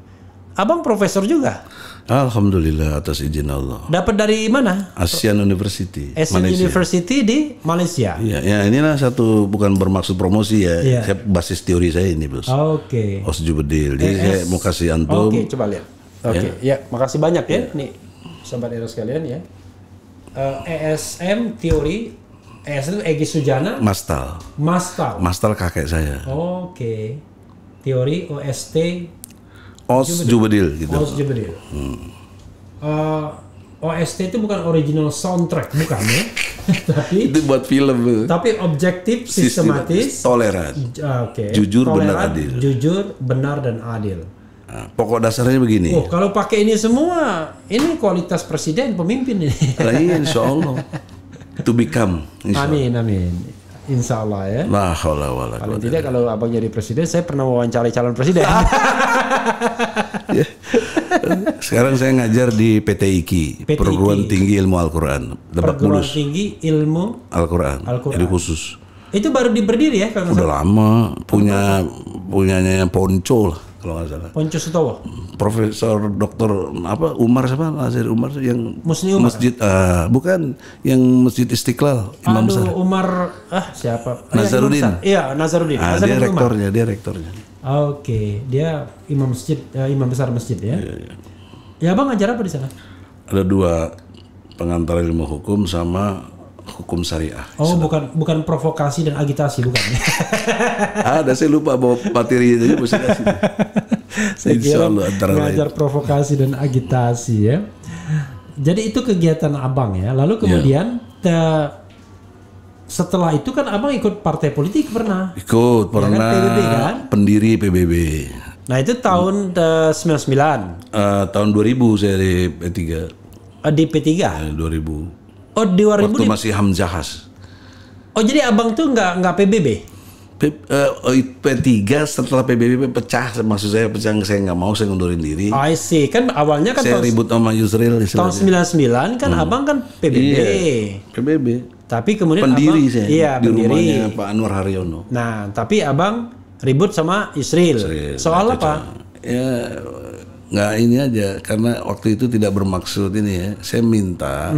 Abang profesor juga? Alhamdulillah atas izin Allah. Dapat dari mana? Asian University. University di Malaysia. Inilah satu, bukan bermaksud promosi ya. Saya basis teori saya ini, Bos. Osjubedil. Jadi saya mau kasih antum. Coba lihat. Makasih banyak ya. Nih, sahabat Eros sekalian ya. ESM teori. ESM Egy Sujana. Mastal kakek saya. Teori OST. Osjubedil gitu. OST itu bukan original soundtrack, bukan ya? Tapi itu buat film. Tapi objektif, sistematis, toleran. Jujur, benar dan adil. Pokok dasarnya begini. Kalau pakai ini semua, ini kualitas presiden, pemimpin ini. Insya Allah. To become. Amin. Insya Allah ya. Paling tidak kalau abang jadi presiden, saya pernah wawancarai calon presiden. Sekarang saya ngajar di PTIQ, Perguruan Tinggi Ilmu Al-Quran. Perguruan Tinggi Ilmu Al-Quran. Jadi khusus. Itu baru berdiri ya? Udah lama. Punyanya Ponco lah kalau nggak salah. Ponco Sutowo. Profesor Dr. Umar siapa? Nazir Umar yang Umar. Masjid bukan yang Masjid Istiqlal Imam besar. Umar siapa? Nazaruddin. Nazaruddin. Dia rektornya. Dia imam masjid, imam besar masjid ya. Ya Bang ngajar apa di sana? Ada 2, pengantar ilmu hukum sama hukum syariah. Bukan provokasi dan agitasi, bukan? Ada, saya lupa bawa materi itu mesti kasih. Saya kira ngajar provokasi dan agitasi ya. Jadi itu kegiatan abang ya. Lalu kemudian setelah itu kan abang ikut partai politik pernah? Ikut pernah. Ya kan, PBB kan? Pendiri PBB. Nah itu tahun 99. Tahun 2000 saya di P3. Di P3? 2000. Oh, di 2000 waktu masih Hamzahas. Oh, jadi abang tuh nggak PBB? P3 setelah PBB pecah, maksud saya pecah, saya nggak mau, saya ngundurin diri. I see. Kan awalnya kan saya ribut sama Yusril tahun 99 kan abang kan PBB. Iya, PBB. Tapi kemudian pendiri abang, saya iya, di pendiri. rumahnya Pak Anwar Haryono. Nah, tapi abang ribut sama Yusril. Soal apa? Ya nggak ini aja, karena waktu itu tidak bermaksud ini ya. Saya minta,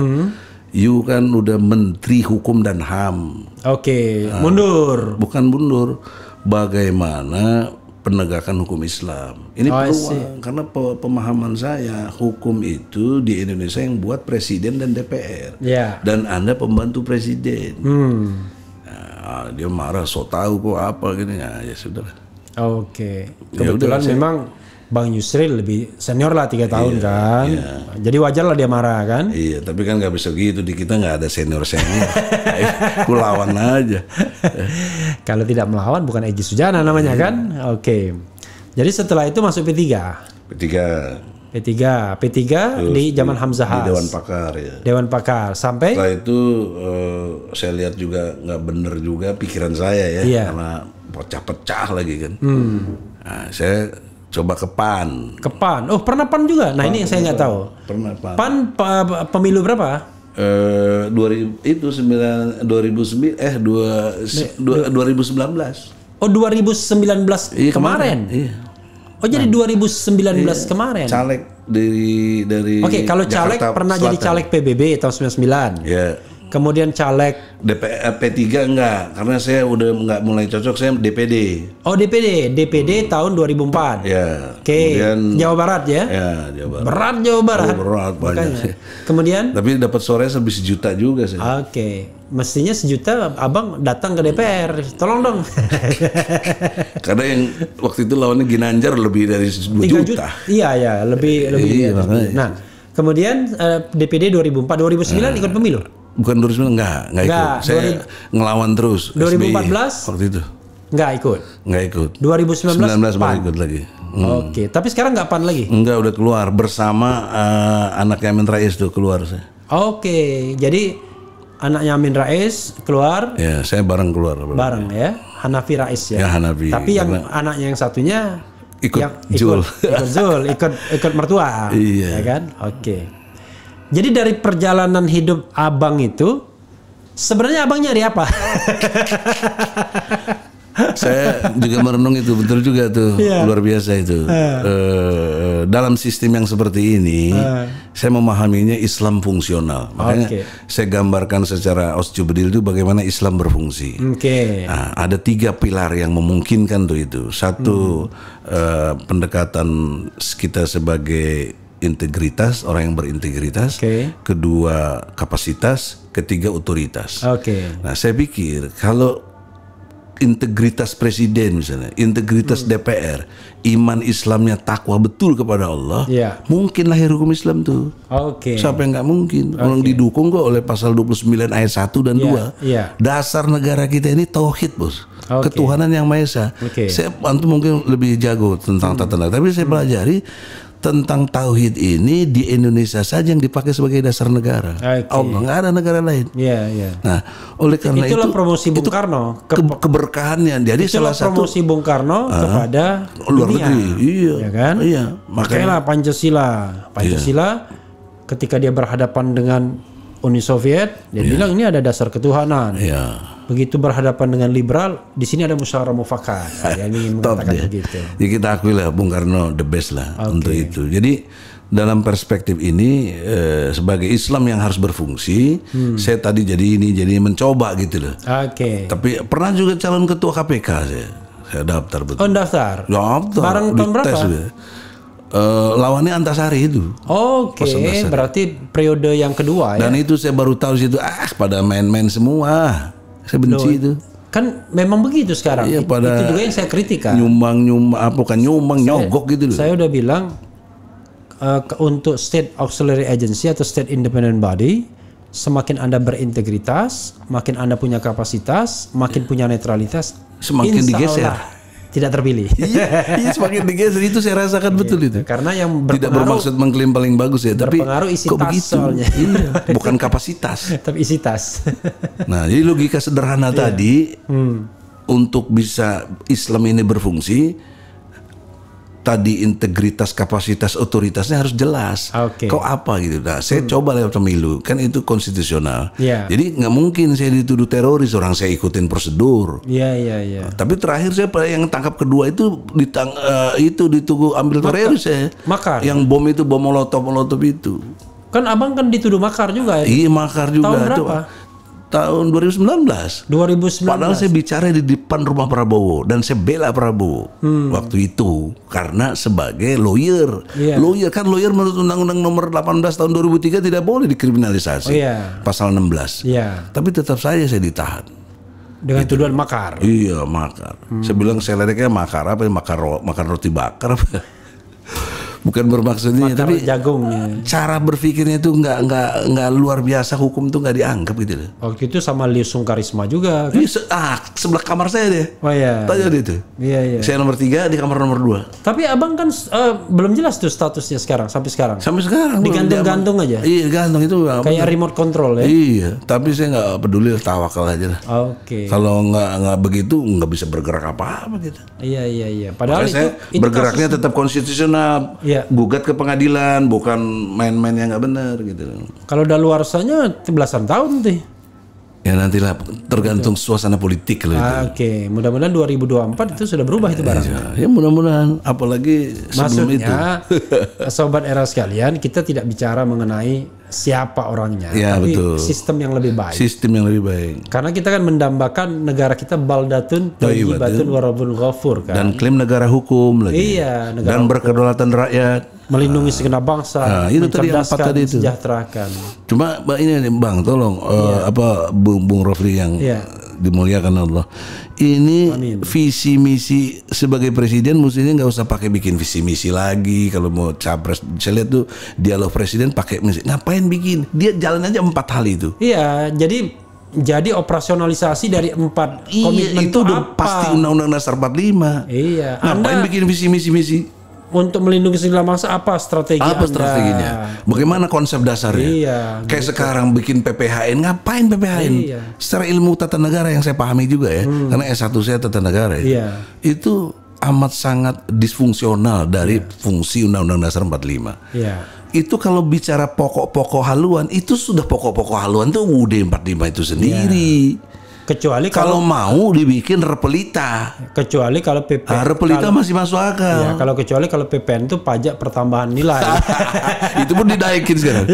you kan udah Menteri Hukum dan HAM. Oke, mundur. Bukan mundur. Bagaimana penegakan hukum Islam? Ini peluang, karena pemahaman saya hukum itu di Indonesia yang buat presiden dan DPR. Yeah. Dan Anda pembantu presiden. Nah, dia marah, so tahu kok apa gini. Ya sudah. Oke. Kebetulan memang Bang Yusril lebih senior lah 3 tahun kan. Jadi wajar lah dia marah kan. Iya, tapi kan nggak bisa gitu, di kita nggak ada senior. Ku lawan aja. Kalau tidak melawan bukan Egy Sujana namanya kan. Oke. Jadi setelah itu masuk P3. P3 di zaman Hamzahas. Di Dewan Pakar ya. Dewan Pakar sampai. Setelah itu saya lihat juga nggak bener juga pikiran saya ya, karena pecah-pecah lagi kan. Nah, saya coba ke PAN. Ke PAN. Oh, pernah PAN juga. Nah, ini yang saya nggak tahu. Pernah PAN. PAN pemilu berapa? 2019. Oh, 2019 iya, kemarin. Iya. Oh, jadi 2019 kemarin. Caleg dari Oke, kalau caleg Jakarta pernah Selatan. jadi caleg PBB tahun 99. Iya. Kemudian caleg P3 enggak, karena saya udah nggak mulai cocok, saya DPD. Oh, DPD tahun 2004. Ya. Oke. Jawa Barat ya? Ya, Jawa Barat. Berat Jawa Barat. Berat banyak. Kemudian tapi dapat suaranya lebih 1 juta juga sih. Oke. Mestinya 1 juta abang datang ke DPR. Tolong dong. Karena yang waktu itu lawannya Ginanjar lebih dari 2 juta. Iya, lebih. Nah, kemudian DPD 2004, 2009 ikut pemilu. Bukan 2009 enggak ikut. Saya ngelawan terus. 2014 waktu itu. Enggak ikut. 2019 baru ikut lagi. Oke, tapi sekarang enggak PAN lagi? Enggak, udah keluar bersama anaknya Amin Rais tuh keluar saya. Oke, jadi anaknya Amin Rais keluar. Ya, saya bareng keluar. Bareng ya, Hanafi Rais ya. Ya, Hanafi. Tapi yang anaknya yang satunya ikut Zul. ikut mertua. Iya. Ya kan? Oke. Jadi dari perjalanan hidup abang itu, sebenarnya abang nyari apa? Saya juga merenung itu, betul juga tuh, luar biasa itu. Dalam sistem yang seperti ini, saya memahaminya Islam fungsional. Makanya saya gambarkan secara Osjubedil itu bagaimana Islam berfungsi. Nah, ada 3 pilar yang memungkinkan tuh itu. Satu, pendekatan kita sebagai integritas, orang yang berintegritas. Kedua, kapasitas. Ketiga, otoritas. Nah, saya pikir kalau integritas presiden misalnya, integritas DPR, iman Islamnya takwa betul kepada Allah, mungkin lahir hukum Islam tuh. Siapa yang nggak mungkin? Orang didukung kok oleh pasal 29 ayat 1 dan 2. Dasar negara kita ini tauhid, Bos. Ketuhanan yang Maha Esa. Saya antum mungkin lebih jago tentang tata negara, tapi saya pelajari tentang tauhid ini di Indonesia saja yang dipakai sebagai dasar negara. Allah, nggak ada negara lain. Nah, oleh karena itulah itu promosi Bung Karno, keberkahannya. Jadi itulah salah promosi Bung Karno kepada luar dunia, negeri. ya kan? Makanya Pancasila ketika dia berhadapan dengan Uni Soviet, dia bilang ini ada dasar ketuhanan. Begitu berhadapan dengan liberal, di sini ada musyawarah mufakat. Saya ingin mengatakan begitu. Jadi kita akui lah Bung Karno the best lah untuk itu. Jadi dalam perspektif ini sebagai Islam yang harus berfungsi, saya tadi jadi mencoba gitu loh. Tapi pernah juga calon ketua KPK saya daftar betul. Oh, daftar. Barang tahun berapa? Lawannya Antasari itu. Berarti periode yang kedua ya. Dan itu saya baru tahu situ, pada main-main semua. Saya benci itu. Kan memang begitu sekarang. Iya, itu juga yang saya kritik kan. Nyogok gitu loh. Saya udah bilang untuk state auxiliary agency atau state independent body, semakin Anda berintegritas, makin Anda punya kapasitas, makin punya netralitas, semakin digeser. tidak terpilih. Iya, semakin digeser itu saya rasakan betul itu. Karena yang tidak bermaksud mengklaim paling bagus ya, tapi isi kok tas begitu? soalnya. Iya, bukan kapasitas. Tapi isi tas. Nah, jadi logika sederhana tadi untuk bisa Islam ini berfungsi, tadi integritas, kapasitas, otoritasnya harus jelas. Kau apa gitu. Nah, saya coba lewat pemilu, kan itu konstitusional. Jadi nggak mungkin saya dituduh teroris, orang saya ikutin prosedur. Iya. Tapi terakhir saya yang tangkap kedua itu dituduh ambil teroris saya. Makar. Yang bom itu bom molotov itu. Kan abang kan dituduh makar juga ya? Iya, makar juga. Tahun berapa? Tahun 2019. 2019. Padahal saya bicara di depan rumah Prabowo dan saya bela Prabowo waktu itu karena sebagai lawyer. Lawyer menurut Undang-Undang Nomor 18 tahun 2003 tidak boleh dikriminalisasi. Pasal 16. Tapi tetap saya ditahan. Dengan tuduhan makar. Iya, makar. Saya bilang seledeknya makar apa? Makan roti bakar apa? Bukan bermaksudnya, tapi jagung. Cara berpikirnya itu nggak luar biasa, hukum itu nggak dianggap gitu. Waktu itu sama Liusung Karisma juga. Kan? Sebelah kamar saya deh. Oh iya. Tanya dia itu. Iya. Saya nomor 3 di kamar nomor 2. Tapi abang kan belum jelas tuh statusnya sampai sekarang. Sampai sekarang. Digantung-gantung aja. Iya, gantung itu. Kayak remote control ya. Iya, tapi saya nggak peduli, tawakal aja lah. Kalau nggak begitu nggak bisa bergerak apa-apa gitu. Iya. Padahal saya bergeraknya tetap konstitusional. Gugat ke pengadilan, bukan main-main yang nggak benar gitu. Kalau daluarsanya belasan tahun tuh. Ya nantilah, tergantung suasana politik loh itu. Mudah-mudahan 2024 itu sudah berubah itu barang. Ya mudah-mudahan, apalagi sebelum itu. Sobat era sekalian, kita tidak bicara mengenai siapa orangnya, tapi betul. Sistem yang lebih baik. Sistem yang lebih baik. Karena kita kan mendambakan negara kita baldatun thayyibatun wa rabbun ghafur kan. Dan klaim negara hukum lagi. Iya, dan berkedaulatan rakyat. Melindungi segenap bangsa, itu tadi yang 4 tadi itu. Sejahterakan. Cuma ini Bang, tolong Bung Rofli yang dimuliakan Allah. Ini visi misi sebagai presiden mestinya nggak usah pakai bikin visi misi lagi. Kalau mau capres, saya lihat tuh dialog presiden pakai misi. Ngapain bikin? Dia jalan aja 4 hal itu. Iya, jadi operasionalisasi dari 4 komitmen itu udah pasti Undang-Undang Dasar 45. Iya. Ngapain bikin visi misi? Untuk melindungi segenap bangsa apa strategi Apa strateginya? Bagaimana konsep dasarnya? Iya. Kayak sekarang bikin PPHN, ngapain PPHN? Secara ilmu tata negara yang saya pahami juga ya, karena S1 saya tata negara ya. Itu amat sangat disfungsional dari fungsi Undang-Undang Dasar 45. Itu kalau bicara pokok-pokok haluan, itu sudah pokok-pokok haluan tuh UUD 45 itu sendiri. Kecuali kalau mau dibikin repelita. Kecuali kalau PPN. Repelita masih masuk akal. Ya, kecuali kalau PPN itu pajak pertambahan nilai. Itu pun dinaikin sekarang.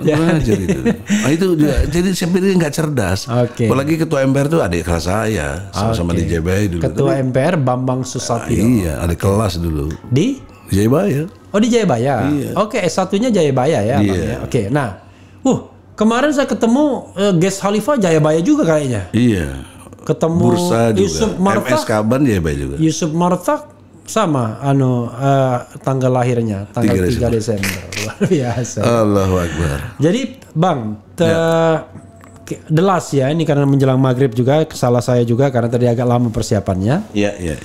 Belajar itu. Nah, itu juga. Jadi saya pikir nggak cerdas. Apalagi ketua MPR itu adik kelas saya, sama-sama di Jayabaya dulu. Ketua MPR Bambang Susatyo. Iya, adik kelas dulu. Di Jayabaya. Oh, di Jayabaya. Iya. S1-nya Jayabaya ya, Bang ya. Nah. Kemarin saya ketemu Ges Khalifah Jayabaya juga kayaknya. Iya. Ketemu Bursa juga. Yusuf Martak. MS Kaban Jayabaya juga. Yusuf Martak sama tanggal lahirnya tanggal 3 Desember. Luar biasa. Allahu Akbar. Jadi Bang, the last ya, ini karena menjelang maghrib juga, salah saya juga karena tadi agak lama persiapannya. Iya.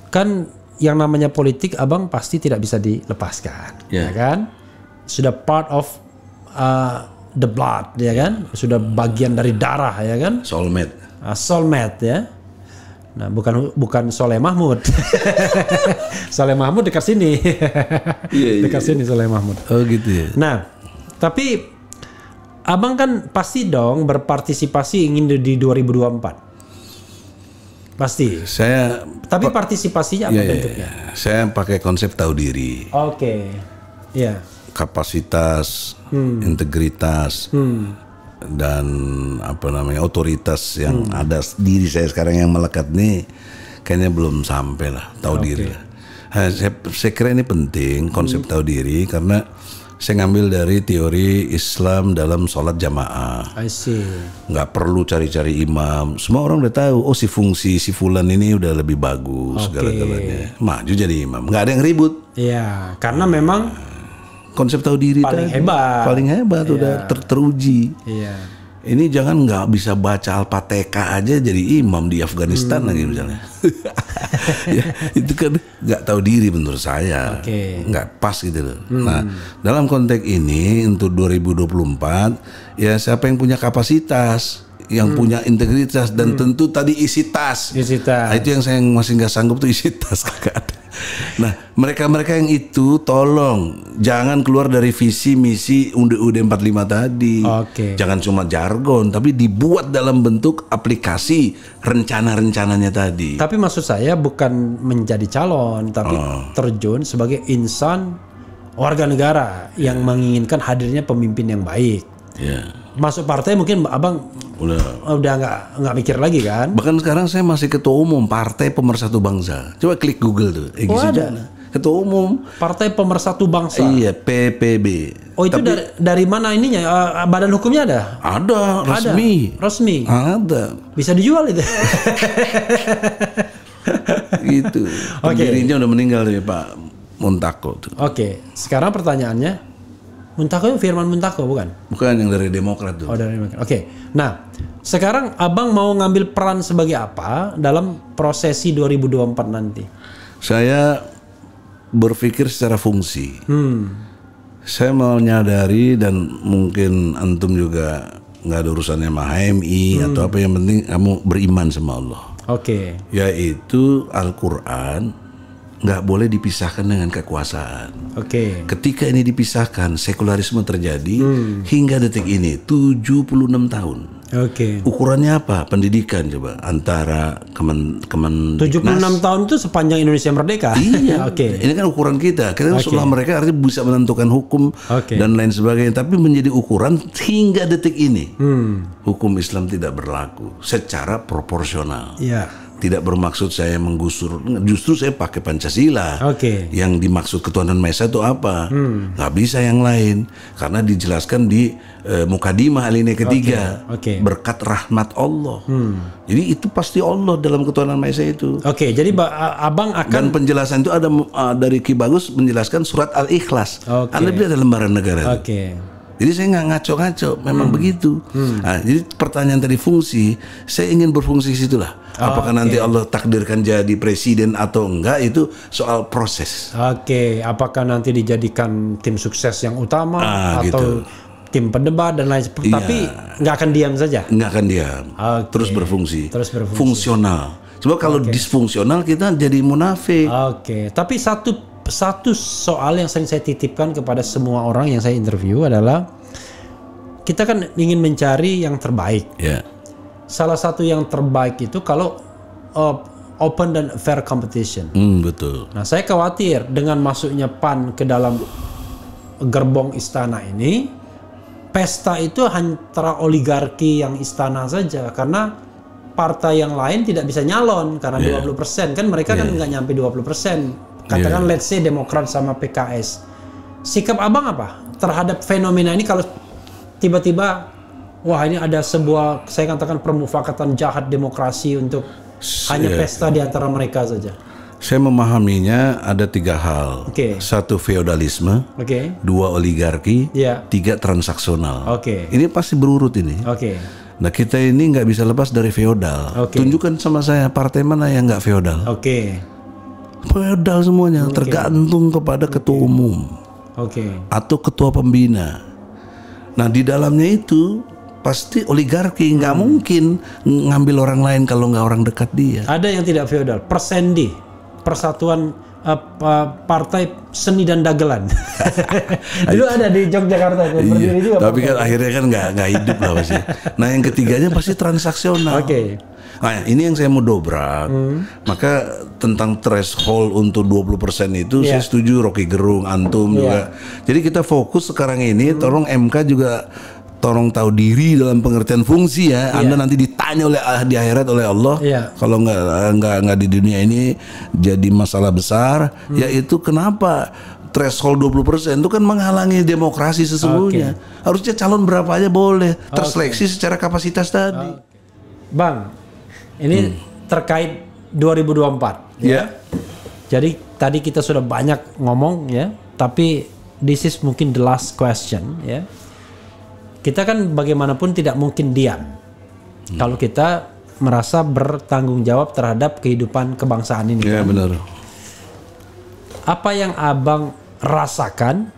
Kan yang namanya politik Abang pasti tidak bisa dilepaskan, ya kan? Sudah part of the blood, ya kan? Sudah bagian dari darah, ya kan? Soulmate ya. Nah, bukan Soleh Mahmud. Soleh Mahmud dekat sini. Dekat sini Soleh Mahmud. Oh gitu ya. Nah, tapi Abang kan pasti dong berpartisipasi ingin di 2024. Pasti. Tapi partisipasinya apa bentuknya? Saya pakai konsep tahu diri. Iya. Kapasitas, integritas, dan otoritas yang ada diri saya sekarang yang melekat nih kayaknya belum sampai lah, tahu diri lah. Saya kira ini penting konsep tahu diri karena saya ngambil dari teori Islam dalam sholat jamaah. I see. Nggak perlu cari-cari imam. Semua orang udah tahu. Oh, si fulan ini udah lebih bagus segala-galanya. Maju jadi imam. Nggak ada yang ribut. Iya, karena memang konsep tahu diri paling hebat udah teruji. Iya. Ini jangan nggak bisa baca Al-Fatihah aja jadi imam di Afghanistan lagi misalnya. Ya, itu kan nggak tahu diri menurut saya, nggak pas gitu loh. Nah, dalam konteks ini untuk 2024 ya siapa yang punya kapasitas, yang punya integritas dan tentu tadi isi tas. Nah, itu yang saya masih nggak sanggup tuh isi tas kagak ada. Nah, mereka-mereka yang itu tolong jangan keluar dari visi misi UUD 45 tadi. Jangan cuma jargon, tapi dibuat dalam bentuk aplikasi rencana-rencananya tadi. Tapi maksud saya bukan menjadi calon, tapi terjun sebagai insan warga negara yang menginginkan hadirnya pemimpin yang baik. Masuk partai mungkin abang udah nggak mikir lagi kan? Bahkan sekarang saya masih ketua umum Partai Pemersatu Bangsa. Coba klik Google tuh. Ada ketua umum Partai Pemersatu Bangsa. Iya, PPB. Oh, itu dari mana ininya? Badan hukumnya ada? Ada, resmi. Ada. Bisa dijual itu. Gitu. Pendirinya udah meninggal ya Pak Muntako tuh. Sekarang pertanyaannya, Muntako Firman Muntako bukan? Bukan, yang dari Demokrat tuh. Oh, dari Demokrat. Nah, sekarang abang mau ngambil peran sebagai apa dalam prosesi 2024 nanti? Saya berpikir secara fungsi. Saya menyadari dan mungkin antum juga nggak ada urusannya sama HMI atau apa, yang penting kamu beriman sama Allah. Yaitu Al-Quran nggak boleh dipisahkan dengan kekuasaan. Ketika ini dipisahkan, sekularisme terjadi hingga detik ini 76 tahun. Ukurannya apa? Pendidikan coba antara Kemen 76 tahun itu sepanjang Indonesia merdeka. Iya. Ini kan ukuran kita. Kita setelah mereka artinya bisa menentukan hukum dan lain sebagainya. Tapi menjadi ukuran hingga detik ini. Hukum Islam tidak berlaku secara proporsional. Tidak bermaksud saya menggusur, justru saya pakai Pancasila. Yang dimaksud ketuhanan Maha Esa itu apa? Nggak bisa yang lain, karena dijelaskan di Mukadimah alinea ketiga. Berkat rahmat Allah. Jadi itu pasti Allah dalam ketuhanan Maha Esa itu. Jadi abang akan, dan penjelasan itu ada dari Ki Bagus menjelaskan surat Al-Ikhlas. Anda lihat ada lembaran negara. Jadi saya nggak ngaco-ngaco, memang begitu. Nah, jadi pertanyaan tadi fungsi, saya ingin berfungsi situlah. Apakah nanti Allah takdirkan jadi presiden atau enggak, itu soal proses. Apakah nanti dijadikan tim sukses yang utama atau tim pendebat dan lain sebagainya. Tapi nggak akan diam saja. Nggak akan diam. Terus berfungsi. Fungsional. Sebab kalau disfungsional kita jadi munafik. Tapi satu soal yang sering saya titipkan kepada semua orang yang saya interview adalah, kita kan ingin mencari yang terbaik. Salah satu yang terbaik itu kalau open dan fair competition. Betul. Nah, saya khawatir dengan masuknya PAN ke dalam gerbong istana ini, pesta itu antara oligarki yang istana saja, karena partai yang lain tidak bisa nyalon karena 20%. Kan mereka kan nggak nyampe 20%. Katakan let's say Demokrat sama PKS. Sikap abang apa terhadap fenomena ini kalau tiba-tiba wah ini ada sebuah, saya katakan, permufakatan jahat demokrasi untuk hanya pesta di antara mereka saja? Saya memahaminya ada 3 hal. 1 feodalisme, 2 oligarki, 3 transaksional. Ini pasti berurut ini. Nah, kita ini nggak bisa lepas dari feodal. Tunjukkan sama saya partai mana yang nggak feodal. Feodal semuanya, tergantung kepada ketua umum atau ketua pembina. Nah, di dalamnya itu pasti oligarki, nggak mungkin ngambil orang lain kalau nggak orang dekat dia. Ada yang tidak feodal, Persendi, Persatuan Partai Seni dan Dagelan. Dulu ada di Yogyakarta, berdiri juga. Tapi kan akhirnya kan nggak hidup lah pasti. Nah, yang ketiganya pasti transaksional. Nah, ini yang saya mau dobrak. Maka tentang threshold untuk 20% itu saya setuju, Rocky Gerung, antum juga. Jadi kita fokus sekarang ini, tolong MK juga tolong tahu diri dalam pengertian fungsi ya. Anda nanti ditanya oleh di akhirat oleh Allah. Kalau nggak di dunia ini jadi masalah besar, yaitu kenapa threshold 20% itu kan menghalangi demokrasi sesungguhnya. Harusnya calon berapa aja boleh, terseleksi secara kapasitas tadi. Bang, ini terkait 2024 Jadi tadi kita sudah banyak ngomong ya, tapi this is mungkin the last question ya. kita kan bagaimanapun tidak mungkin diam kalau kita merasa bertanggung jawab terhadap kehidupan kebangsaan ini. Ya, benar. Apa yang Abang rasakan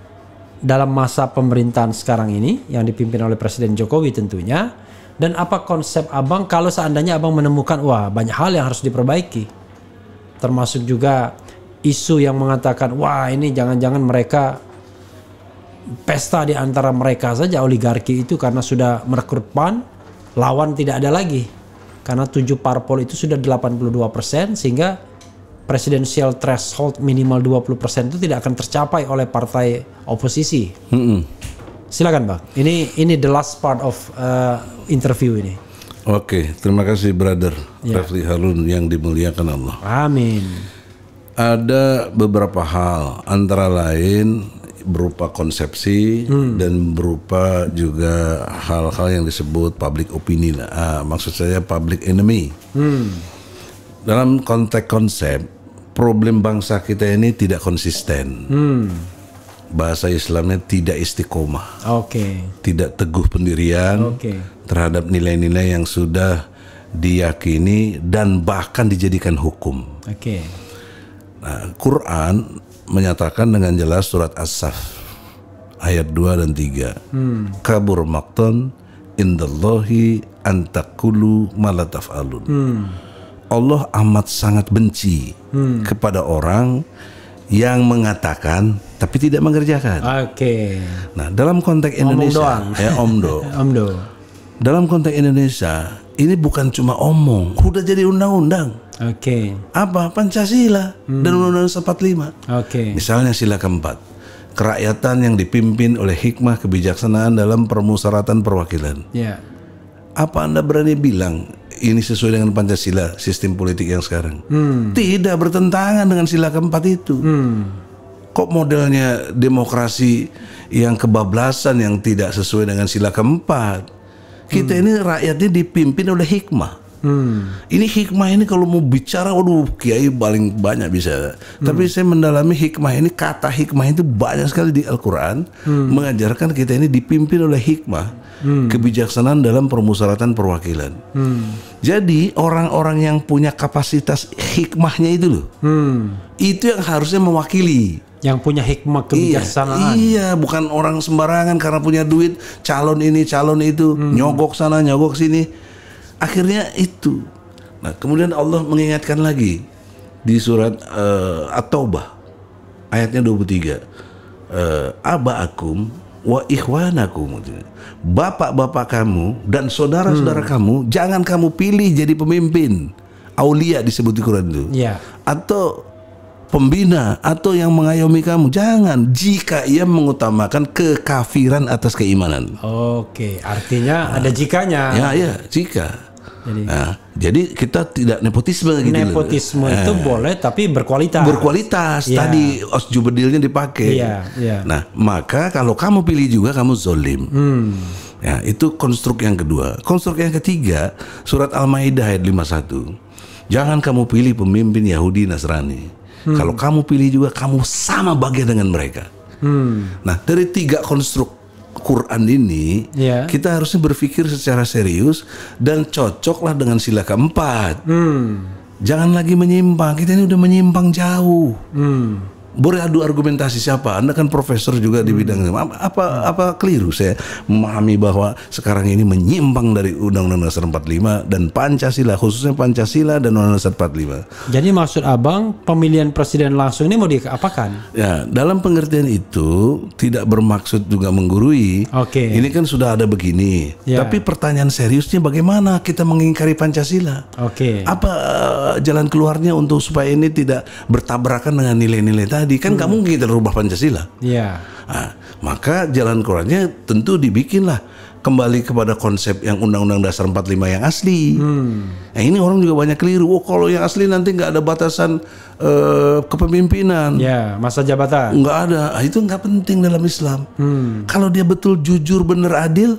dalam masa pemerintahan sekarang ini yang dipimpin oleh Presiden Jokowi tentunya, dan apa konsep Abang kalau seandainya Abang menemukan wah banyak hal yang harus diperbaiki, termasuk juga isu yang mengatakan wah ini jangan-jangan mereka pesta di antara mereka saja oligarki itu karena sudah merekrut PAN, lawan tidak ada lagi karena 7 parpol itu sudah 82% sehingga presidensial threshold minimal 20% itu tidak akan tercapai oleh partai oposisi. Silakan Bang, ini the last part of interview ini. Oke, terima kasih brother Refli Harun yang dimuliakan Allah. Amin. Ada beberapa hal, antara lain berupa konsepsi dan berupa juga hal-hal yang disebut public opinion. Maksud saya public enemy. Dalam konteks konsep, problem bangsa kita ini tidak konsisten. Bahasa Islamnya tidak istiqomah. Tidak teguh pendirian terhadap nilai-nilai yang sudah diyakini dan bahkan dijadikan hukum. Nah, Quran menyatakan dengan jelas surat As-Saff ayat 2 dan 3. Kabur maqtan indallahi an taqulu ma la taf'alun. Allah amat sangat benci kepada orang yang mengatakan tapi tidak mengerjakan. Nah, dalam konteks Indonesia, omdo. Dalam konteks Indonesia, ini bukan cuma omong, udah jadi undang-undang. Apa? Pancasila dan Undang-Undang 45. Misalnya sila keempat, kerakyatan yang dipimpin oleh hikmah kebijaksanaan dalam permusyawaratan perwakilan. Apa Anda berani bilang ini sesuai dengan Pancasila, sistem politik yang sekarang? Tidak, bertentangan dengan sila keempat itu. Kok modelnya demokrasi yang kebablasan yang tidak sesuai dengan sila keempat? Kita ini rakyatnya dipimpin oleh hikmah. Ini hikmah ini kalau mau bicara, waduh kiai paling banyak bisa. Tapi saya mendalami hikmah ini, kata hikmah itu banyak sekali di Al-Quran mengajarkan kita ini dipimpin oleh hikmah, kebijaksanaan dalam permusyawaratan perwakilan. Jadi orang-orang yang punya kapasitas hikmahnya itu loh, itu yang harusnya mewakili. Yang punya hikmah kebijaksanaan. Iya, bukan orang sembarangan karena punya duit, calon ini, calon itu, nyogok sana, nyogok sini. Akhirnya itu. Nah, kemudian Allah mengingatkan lagi di surat At-Taubah ayatnya 23. Aba'akum wa ikhwanakum. Bapak-bapak kamu dan saudara-saudara kamu jangan kamu pilih jadi pemimpin. Aulia disebut di Quran itu. Atau pembina atau yang mengayomi kamu, jangan jika ia mengutamakan kekafiran atas keimanan. Artinya ada jikanya. Ya, jika. Jadi kita tidak nepotisme gitu. Nepotisme itu boleh tapi berkualitas. Berkualitas. Tadi osjubedilnya dipakai. Nah, maka kalau kamu pilih juga kamu zolim. Ya, itu konstruk yang kedua. Konstruk yang ketiga, surat Al-Maidah ayat 51. Jangan kamu pilih pemimpin Yahudi Nasrani. Kalau kamu pilih juga kamu sama bagian dengan mereka. Nah, dari 3 konstruk Quran ini kita harusnya berpikir secara serius dan cocoklah dengan sila keempat. Jangan lagi menyimpang. Kita ini udah menyimpang jauh. Boleh adu argumentasi siapa? Anda kan profesor juga di bidang apa keliru saya memahami bahwa sekarang ini menyimpang dari Undang-Undang Dasar 45 dan Pancasila, khususnya Pancasila dan Undang-Undang Dasar 45. Jadi maksud Abang pemilihan presiden langsung ini mau diapakan? Ya, dalam pengertian itu tidak bermaksud juga menggurui. Ini kan sudah ada begini. Tapi pertanyaan seriusnya bagaimana kita mengingkari Pancasila? Apa jalan keluarnya untuk supaya ini tidak bertabrakan dengan nilai-nilai tadi? Kan nggak mungkin kita rubah Pancasila. Nah, maka jalan keluarnya tentu dibikinlah kembali kepada konsep yang Undang-Undang Dasar 45 yang asli. Nah, ini orang juga banyak keliru. Kalau yang asli nanti nggak ada batasan kepemimpinan. Masa jabatan. Nggak ada. Itu nggak penting dalam Islam. Kalau dia betul jujur, benar, adil,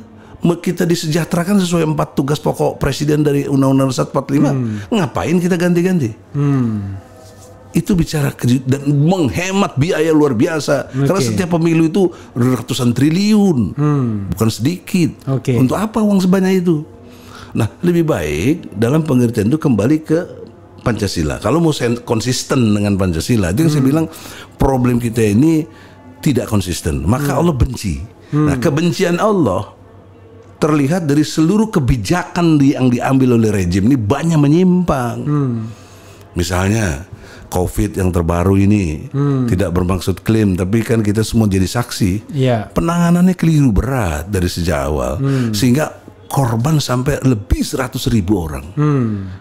kita disejahterakan sesuai 4 tugas pokok presiden dari Undang-Undang Dasar 45. Ngapain kita ganti-ganti? itu bicara dan menghemat biaya luar biasa. Karena setiap pemilu itu ratusan triliun, bukan sedikit. Untuk apa uang sebanyak itu? Nah, lebih baik dalam pengertian itu kembali ke Pancasila. Kalau mau konsisten dengan Pancasila, itu yang saya bilang problem kita ini tidak konsisten. Maka Allah benci. Nah, kebencian Allah terlihat dari seluruh kebijakan yang diambil oleh rejim ini banyak menyimpang. Misalnya COVID yang terbaru ini tidak bermaksud klaim, tapi kan kita semua jadi saksi. Penanganannya keliru berat dari sejak awal, sehingga korban sampai lebih 100.000 orang.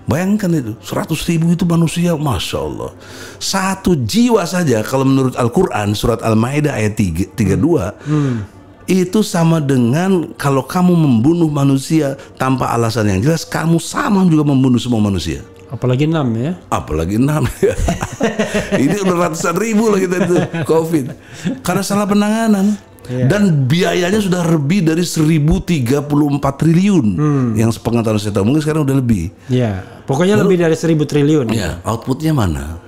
Bayangkan itu, 100.000 itu manusia, Masya Allah. Satu jiwa saja kalau menurut Al-Quran, surat Al-Ma'idah ayat 32, itu sama dengan kalau kamu membunuh manusia tanpa alasan yang jelas, kamu sama juga membunuh semua manusia. Apalagi 6 ya. Apalagi 6 ya. Ini udah ratusan ribu lah kita itu COVID. Karena salah penanganan. Dan biayanya sudah lebih dari 1.034 triliun. Yang sepengetahuan saya tahu, mungkin sekarang udah lebih. Pokoknya lebih dari 1.000 triliun. Outputnya mana?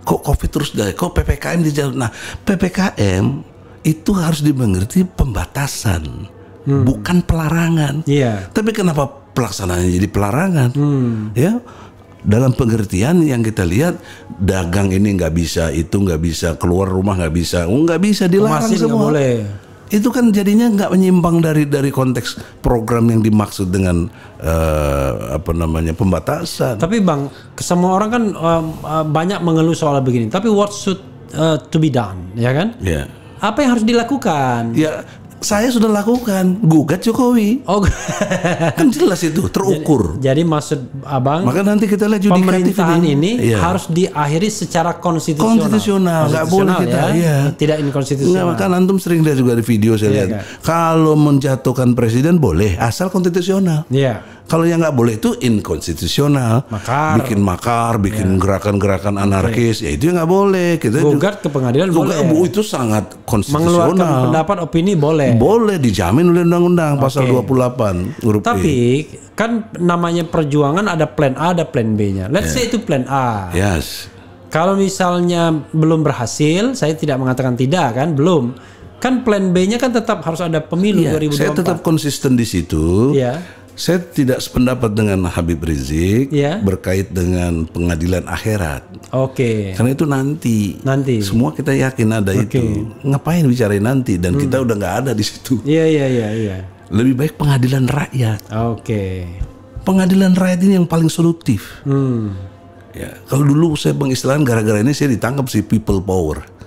Kok COVID terus dari? Kok PPKM dijalan? Nah, PPKM itu harus dimengerti pembatasan, bukan pelarangan. Tapi kenapa pelaksanaannya jadi pelarangan? Ya, dalam pengertian yang kita lihat, dagang ini nggak bisa, itu nggak bisa, keluar rumah nggak bisa, dilarang semua. Boleh. Itu kan jadinya nggak menyimpang dari konteks program yang dimaksud dengan pembatasan. Tapi Bang, semua orang kan banyak mengeluh soal begini. Tapi what should to be done, ya kan? Apa yang harus dilakukan? Saya sudah lakukan, gugat Jokowi. Kan jelas itu, terukur. Jadi maksud Abang, maka nanti kita lihat pemerintahan ini harus diakhiri secara konstitusional. Nggak boleh kita, tidak inkonstitusional. Kan antum sering lihat juga di video saya lihat. Kalau menjatuhkan presiden boleh, asal konstitusional. Kalau yang nggak boleh itu inkonstitusional, bikin makar, bikin gerakan-gerakan anarkis, ya itu yang nggak boleh. Kita gugat ke pengadilan boleh. Itu sangat konstitusional. Mengeluarkan pendapat, opini boleh. Boleh, dijamin oleh undang-undang pasal 28 huruf E. Tapi kan namanya perjuangan ada plan A, ada plan B-nya. Let's say itu plan A. Kalau misalnya belum berhasil, saya tidak mengatakan tidak kan, belum. Kan plan B-nya kan tetap harus ada pemilu 2024. Saya tetap konsisten di situ. Saya tidak sependapat dengan Habib Rizik berkait dengan pengadilan akhirat. Karena itu nanti. Semua kita yakin ada itu. Ngapain bicarain nanti? Dan kita udah nggak ada di situ. Lebih baik pengadilan rakyat. Pengadilan rakyat ini yang paling solutif. Kalau dulu saya mengistilahkan gara-gara ini saya ditangkap si people power.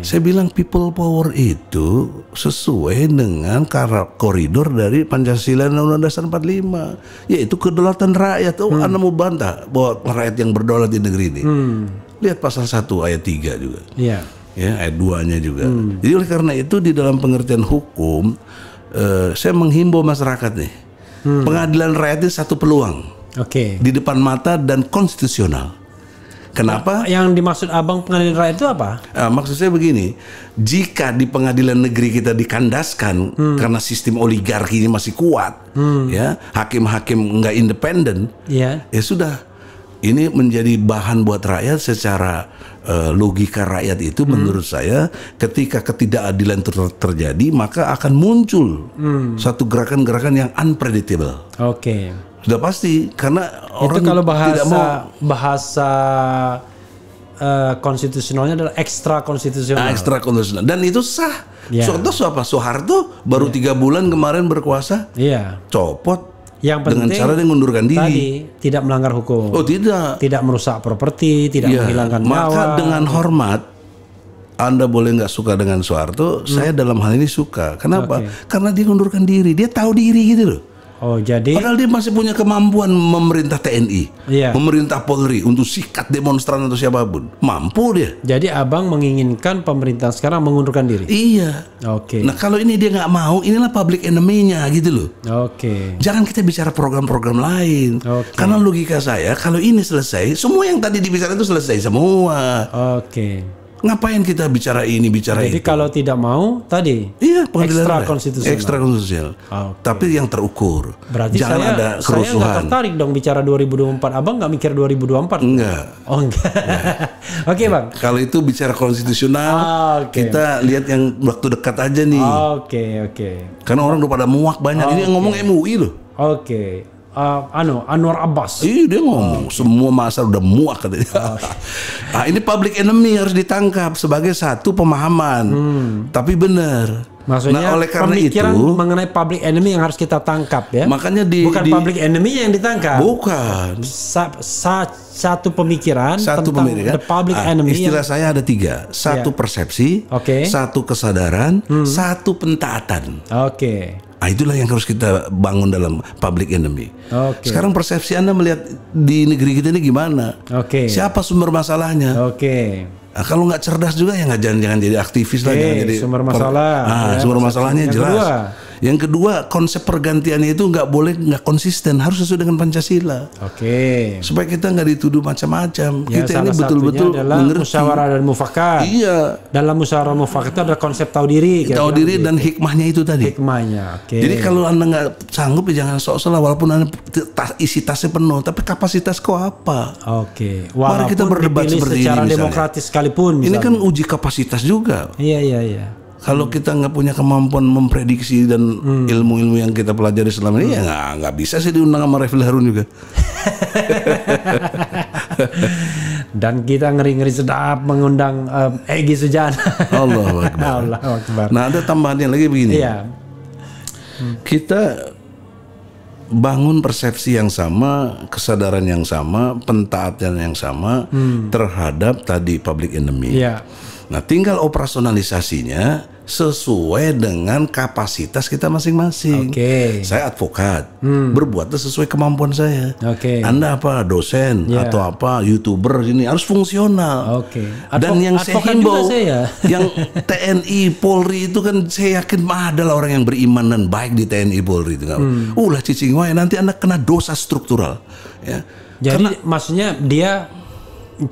Saya bilang people power itu sesuai dengan koridor dari Pancasila dan Undang-Undang Dasar 45, yaitu kedaulatan rakyat. Anda mau bantah bahwa rakyat yang berdaulat di negeri ini? Lihat pasal 1 ayat 3 juga. Ayat 2-nya juga. Jadi oleh karena itu di dalam pengertian hukum, saya menghimbau masyarakat nih, pengadilan rakyat itu satu peluang di depan mata dan konstitusional. Kenapa? Yang dimaksud Abang pengadilan rakyat itu apa? Maksud saya begini, jika di pengadilan negeri kita dikandaskan karena sistem oligarki ini masih kuat, hakim-hakim nggak independen, ya sudah, ini menjadi bahan buat rakyat secara logika rakyat itu menurut saya ketika ketidakadilan terjadi maka akan muncul satu gerakan-gerakan yang unpredictable. Sudah pasti, karena orang itu kalau tidak mau bahasa konstitusionalnya adalah ekstra konstitusional. Ekstra konstitusional, dan itu sah. Contoh siapa? Soeharto baru 3 bulan kemarin berkuasa, copot. Yang dengan cara dia mengundurkan diri. Tadi tidak melanggar hukum. Tidak merusak properti, tidak menghilangkan nyawa. Maka dengan hormat, Anda boleh nggak suka dengan Soeharto, saya dalam hal ini suka. Kenapa? Karena dia mengundurkan diri, dia tahu diri gitu loh. Jadi padahal dia masih punya kemampuan memerintah TNI, memerintah Polri untuk sikat demonstran atau siapapun, mampu dia. Jadi Abang menginginkan pemerintah sekarang mengundurkan diri. Nah kalau ini dia nggak mau, inilah public enemy-nya gitu loh. Jangan kita bicara program-program lain. Karena logika saya, kalau ini selesai, semua yang tadi dibicarakan itu selesai semua. Ngapain kita bicara ini, bicara Jadi itu? kalau tidak mau tadi Iya, pengadilan ekstra rakyat. konstitusional. Ekstra konstitusional. Okay. Tapi yang terukur. Berarti Jangan ada saya kerusuhan. nggak tertarik dong bicara 2024. Abang nggak mikir 2024? Enggak. Oh enggak. Oke bang. Kalau itu bicara konstitusional, kita lihat yang waktu dekat aja nih. Oke. Karena orang udah pada muak banyak. Ini yang ngomong MUI loh. Oke. Anwar Abbas. Iya dia ngomong semua masa udah muak katanya. Nah, ini public enemy harus ditangkap sebagai satu pemahaman. Tapi benar. Maksudnya oleh karena pemikiran itu mengenai public enemy yang harus kita tangkap ya. Makanya bukan public enemy yang ditangkap. Bukan. Satu pemikiran Satu tentang pemikiran. the public enemy. Istilah saya ada 3. Satu persepsi, satu kesadaran, satu pentaatan. Oke. Nah, itulah yang harus kita bangun dalam public enemy. Oke. Sekarang persepsi Anda melihat di negeri kita ini gimana? Oke. Siapa sumber masalahnya? Oke. Nah, kalau nggak cerdas juga ya jangan jadi aktivis lah, jangan jadi sumber masalah. Sumber masalahnya jelas. Yang kedua, konsep pergantiannya itu nggak konsisten, harus sesuai dengan Pancasila. Oke. Supaya kita nggak dituduh macam-macam. Ya, kita ini betul-betul mengerti. Musyawarah dan mufakat. Iya. Dalam musyawarah mufakat itu ada konsep tahu diri. Tahu diri dan hikmahnya itu tadi. Hikmahnya. Oke. Jadi kalau Anda nggak sanggup ya jangan sok-sok, walaupun Anda isi tasnya penuh, tapi kapasitas kau apa? Oke. Mari kita berdebat seperti secara ini demokratis sekalipun. Ini kan uji kapasitas juga. Iya. Kalau kita nggak punya kemampuan memprediksi dan ilmu-ilmu yang kita pelajari selama ini, ya nggak bisa sih diundang sama Refil Harun juga. Dan kita ngeri-ngeri sedap mengundang Egy Sujana. Allahu Akbar. Allahu Akbar. Nah, ada tambahannya lagi begini. Iya. Kita bangun persepsi yang sama, kesadaran yang sama, pentaatan yang sama terhadap tadi public enemy. Iya. Nah, tinggal operasionalisasinya sesuai dengan kapasitas kita masing-masing. Oke. Saya advokat, berbuatlah sesuai kemampuan saya. Oke. Anda apa, dosen atau apa, YouTuber ini harus fungsional. Oke. Dan yang saya himbau, saya. yang TNI, Polri itu kan saya yakin adalah orang yang beriman dan baik di TNI, Polri itu. Ulah cicing wae, nanti Anda kena dosa struktural. Ya. Jadi maksudnya dia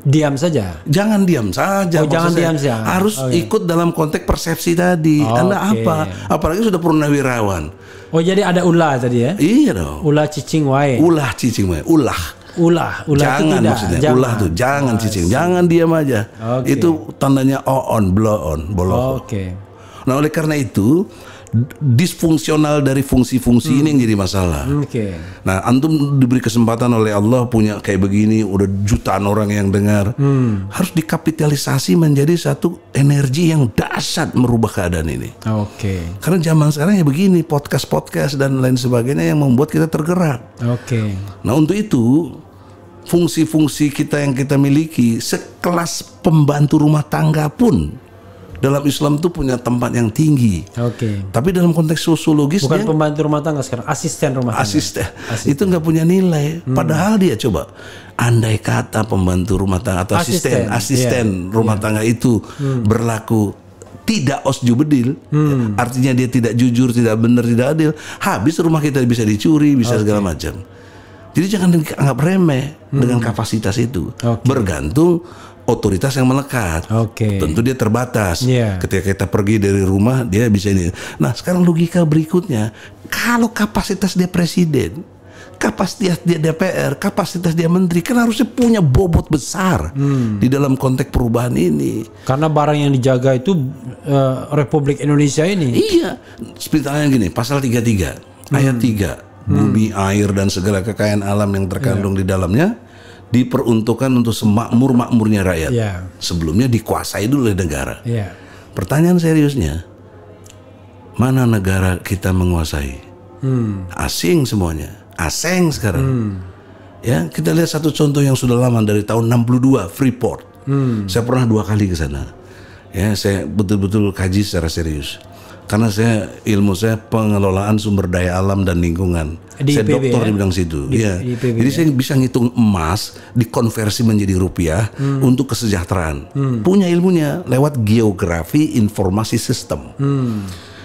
diam saja. Jangan diam saja. Jangan diam saja. Harus ikut dalam konteks persepsi tadi. Anda apa? Apalagi sudah purnawirawan. Oh, jadi ada ulah tadi ya? Iya dong. Ulah cicing wae. Ulah cicing wae. Ulah itu jangan tidak. Maksudnya. Ulah tuh jangan cicing. Jangan diam aja. Itu tandanya on, blow on, boloh. Oke. Nah, oleh karena itu disfungsional dari fungsi-fungsi ini yang jadi masalah. Oke. Nah, antum diberi kesempatan oleh Allah punya kayak begini, udah jutaan orang yang dengar, harus dikapitalisasi menjadi satu energi yang dahsyat merubah keadaan ini. Oke. Karena zaman sekarang ya begini, podcast dan lain sebagainya yang membuat kita tergerak. Oke. Nah, untuk itu fungsi-fungsi kita yang kita miliki, sekelas pembantu rumah tangga pun dalam Islam itu punya tempat yang tinggi. Oke. Tapi dalam konteks sosiologis bukan pembantu rumah tangga sekarang, asisten rumah tangga. Asisten. Itu nggak punya nilai. Padahal dia coba, andai kata pembantu rumah tangga atau asisten rumah tangga itu berlaku tidak osjubedil, artinya dia tidak jujur, tidak benar, tidak adil, habis rumah kita bisa dicuri, bisa segala macam. Jadi jangan dianggap remeh dengan kapasitas itu. Bergantung otoritas yang melekat. Tentu dia terbatas. Ketika kita pergi dari rumah, dia bisa ini. Nah, sekarang logika berikutnya, kalau kapasitas dia presiden, kapasitas dia DPR, kapasitas dia menteri, kan harusnya punya bobot besar di dalam konteks perubahan ini. Karena barang yang dijaga itu Republik Indonesia ini. Iya. Seperti gini, pasal 33 ayat 3, bumi, air dan segala kekayaan alam yang terkandung di dalamnya diperuntukkan untuk semakmur-makmurnya rakyat. Sebelumnya dikuasai dulu oleh negara. Pertanyaan seriusnya, mana negara kita menguasai? Asing semuanya, asing sekarang. Ya, kita lihat satu contoh yang sudah lama dari tahun 62, Freeport. Saya pernah 2 kali ke sana. Ya, saya betul-betul kaji secara serius. Karena ilmu saya pengelolaan sumber daya alam dan lingkungan. Saya doktor di bidang situ. Jadi saya bisa ngitung emas dikonversi menjadi rupiah untuk kesejahteraan. Punya ilmunya lewat geografi informasi sistem.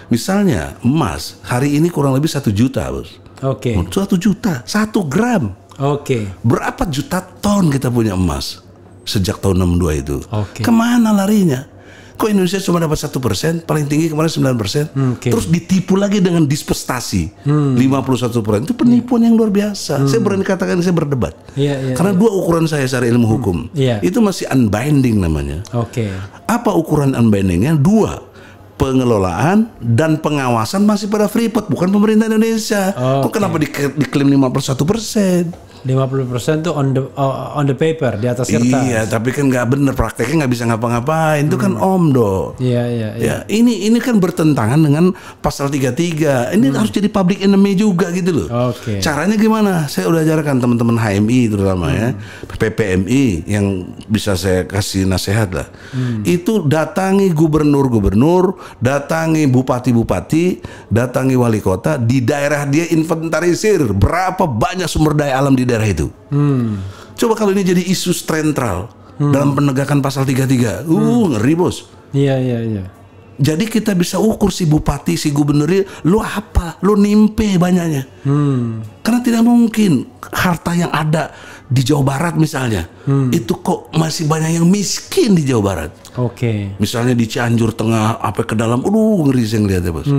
Misalnya emas hari ini kurang lebih 1 juta, bos. 1 juta, 1 gram. Berapa juta ton kita punya emas? sejak tahun 62 itu. Oke. Kemana larinya? Kok Indonesia cuma dapat 1%, paling tinggi kemarin 9%, terus ditipu lagi dengan dispestasi 51%. Itu penipuan yang luar biasa. Saya berani katakan saya berdebat. Karena dua ukuran saya secara ilmu hukum. Itu masih unbinding namanya. Apa ukuran unbindingnya? Dua, pengelolaan dan pengawasan masih pada Freeport, bukan pemerintah Indonesia. Kok kenapa diklaim 51%? 50% tuh on the paper, di atas kertas. Iya, tapi kan nggak bener, prakteknya nggak bisa ngapa-ngapain. Itu kan omdo. Iya. Ini kan bertentangan dengan pasal 33. Ini harus jadi public enemy juga gitu loh. Caranya gimana? Saya udah ajarkan teman-teman HMI terutama ya, PPMI yang bisa saya kasih nasihat lah. Itu datangi gubernur-gubernur, datangi bupati-bupati, datangi wali kota di daerah dia, inventarisir berapa banyak sumber daya alam di daerah itu. Coba kalau ini jadi isu sentral dalam penegakan pasal 33, ngeri bos. Iya. Jadi kita bisa ukur si bupati, si gubernur, lu apa? Lu nimpe banyaknya. Karena tidak mungkin harta yang ada di Jawa Barat misalnya, itu kok masih banyak yang miskin di Jawa Barat. Misalnya di Cianjur Tengah, apa ke dalam, ngeri saya ngeliatnya bos.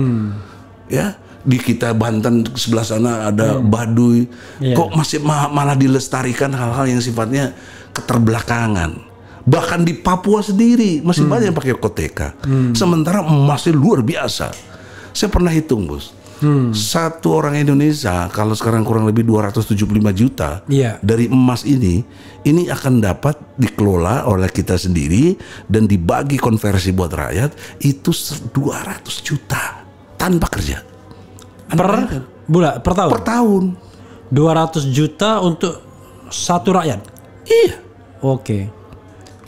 Ya. Di kita Banten sebelah sana ada Baduy, kok masih malah dilestarikan hal-hal yang sifatnya keterbelakangan. Bahkan di Papua sendiri masih banyak yang pakai koteka. Sementara masih luar biasa. Saya pernah hitung bos, satu orang Indonesia kalau sekarang kurang lebih 275 juta dari emas ini akan dapat dikelola oleh kita sendiri dan dibagi konversi buat rakyat itu 200 juta tanpa kerja. Per tahun 200 juta untuk satu rakyat. Iya. Keren.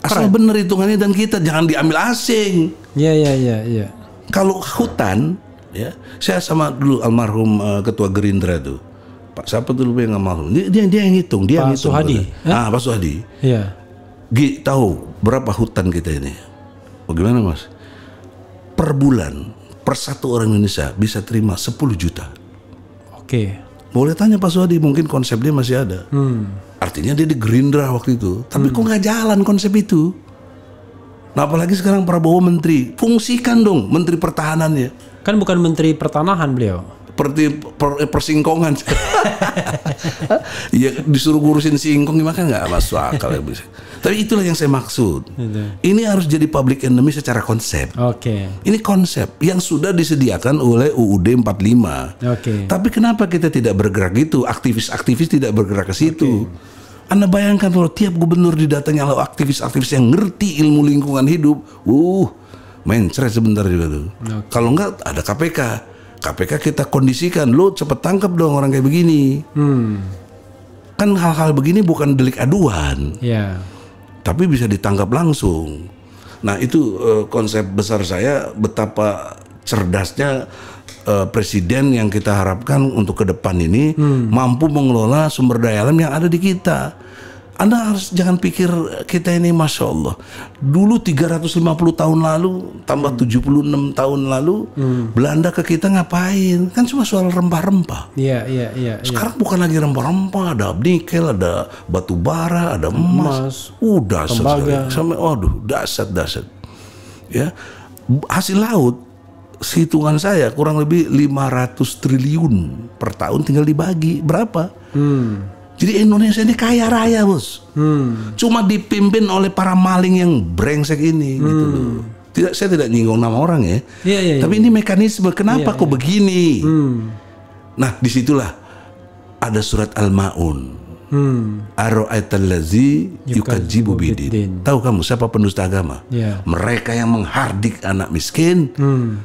Asal bener hitungannya, dan kita jangan diambil asing. Iya. Kalau hutan ya, saya sama dulu almarhum ketua Gerindra itu, Pak siapa dulu yang almarhum, dia yang hitung, Pak Suhadi. Pak Suhadi. Iya. Tahu berapa hutan kita ini? Bagaimana mas? Per bulan per satu orang Indonesia bisa terima 10 juta. Boleh tanya Pak Suhadi, mungkin konsep dia masih ada. Artinya dia di Gerindra waktu itu, tapi kok nggak jalan konsep itu? Nah apalagi sekarang Prabowo menteri, fungsikan dong menteri pertahanannya. Kan bukan menteri pertanahan beliau. Seperti persingkongan. Ya disuruh ngurusin singkong gimana, kan nggak masuk akal ya bisa. Tapi itulah yang saya maksud. Ini harus jadi public enemy secara konsep. Ini konsep yang sudah disediakan oleh UUD 45. Tapi kenapa kita tidak bergerak gitu? Aktivis-aktivis tidak bergerak ke situ. Anda bayangkan kalau tiap gubernur didatangi oleh aktivis-aktivis yang ngerti ilmu lingkungan hidup, mencret sebentar juga tuh. Kalau enggak ada KPK. KPK kita kondisikan, lo cepet tangkap dong orang kayak begini. Kan hal-hal begini bukan delik aduan, tapi bisa ditangkap langsung. Nah itu konsep besar saya, betapa cerdasnya presiden yang kita harapkan untuk ke depan ini mampu mengelola sumber daya alam yang ada di kita. Anda harus jangan pikir kita ini Masya Allah. Dulu 350 tahun lalu tambah 76 tahun lalu Belanda ke kita ngapain? Kan cuma soal rempah-rempah. Sekarang bukan lagi rempah-rempah, ada nikel, ada batu bara, ada emas. Dahsyat sampai dahsyat. Ya. Hasil laut hitungan saya kurang lebih 500 triliun per tahun, tinggal dibagi berapa? Jadi Indonesia ini kaya raya bos. Cuma dipimpin oleh para maling yang brengsek ini gitu loh. Saya tidak nyinggung nama orang ya. Tapi ini mekanisme kenapa kok begini. Nah disitulah ada surat Al-Ma'un. Ara'aital ladzi yukadzibu bidin. Tahu kamu siapa pendusta agama? Mereka yang menghardik anak miskin,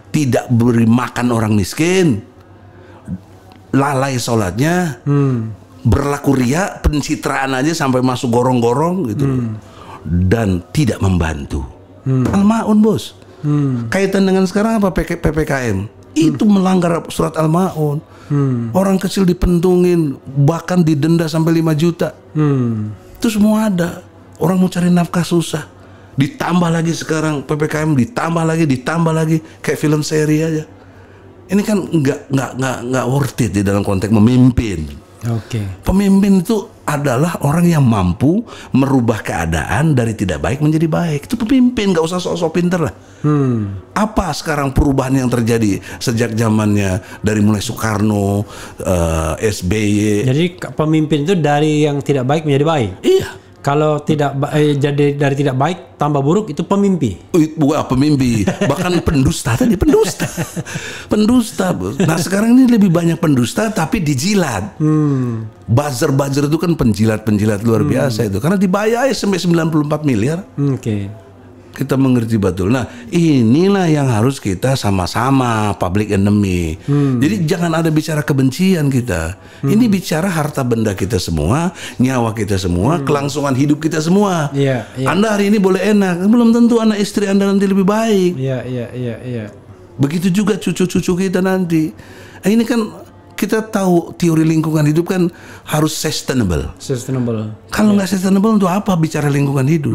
tidak beri makan orang miskin, lalai sholatnya, berlaku ria, pencitraan aja sampai masuk gorong-gorong gitu, dan tidak membantu. Al-Ma'un bos. Kaitan dengan sekarang apa PPKM? Itu melanggar surat Al-Ma'un. Orang kecil dipentungin, bahkan didenda sampai 5 juta. Itu semua ada. Orang mau cari nafkah susah. Ditambah lagi sekarang PPKM, ditambah lagi kayak film seri aja. Ini kan nggak worth it di dalam konteks memimpin. Pemimpin itu adalah orang yang mampu merubah keadaan dari tidak baik menjadi baik. Itu pemimpin, nggak usah sok-sok pinter lah. Apa sekarang perubahan yang terjadi sejak zamannya dari mulai Soekarno, SBY. Jadi pemimpin itu dari yang tidak baik menjadi baik. Iya. Kalau jadi dari tidak baik tambah buruk itu pemimpi. Bukan pemimpi, bahkan pendusta tadi, pendusta. Nah sekarang ini lebih banyak pendusta tapi dijilat. Buzzer-buzzer itu kan penjilat luar biasa itu, karena dibayar sampai 94 miliar. Oke. Kita mengerti betul. Nah inilah yang harus kita sama-sama public enemy. Jadi jangan ada bicara kebencian kita. Ini bicara harta benda kita semua, nyawa kita semua, kelangsungan hidup kita semua. Anda hari ini boleh enak, belum tentu anak istri Anda nanti lebih baik. Iya. Begitu juga cucu-cucu kita nanti. Ini kan kita tahu teori lingkungan hidup kan harus sustainable. Kalau nggak sustainable untuk apa bicara lingkungan hidup?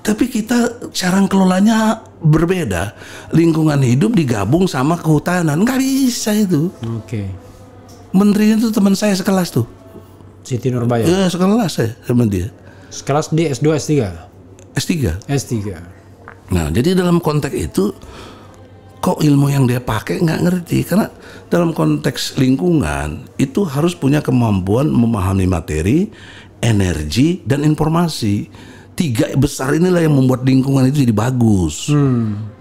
Tapi kita cara kelolanya berbeda. Lingkungan hidup digabung sama kehutanan, nggak bisa itu. Oke. Menterinya itu teman saya sekelas tuh. Siti Nurbaya. Ya sekelas saya sama dia. Sekelas di S2, S3. S3. Nah jadi dalam konteks itu kok ilmu yang dia pakai nggak ngerti, karena dalam konteks lingkungan itu harus punya kemampuan memahami materi, energi dan informasi. 3 besar inilah yang membuat lingkungan itu jadi bagus,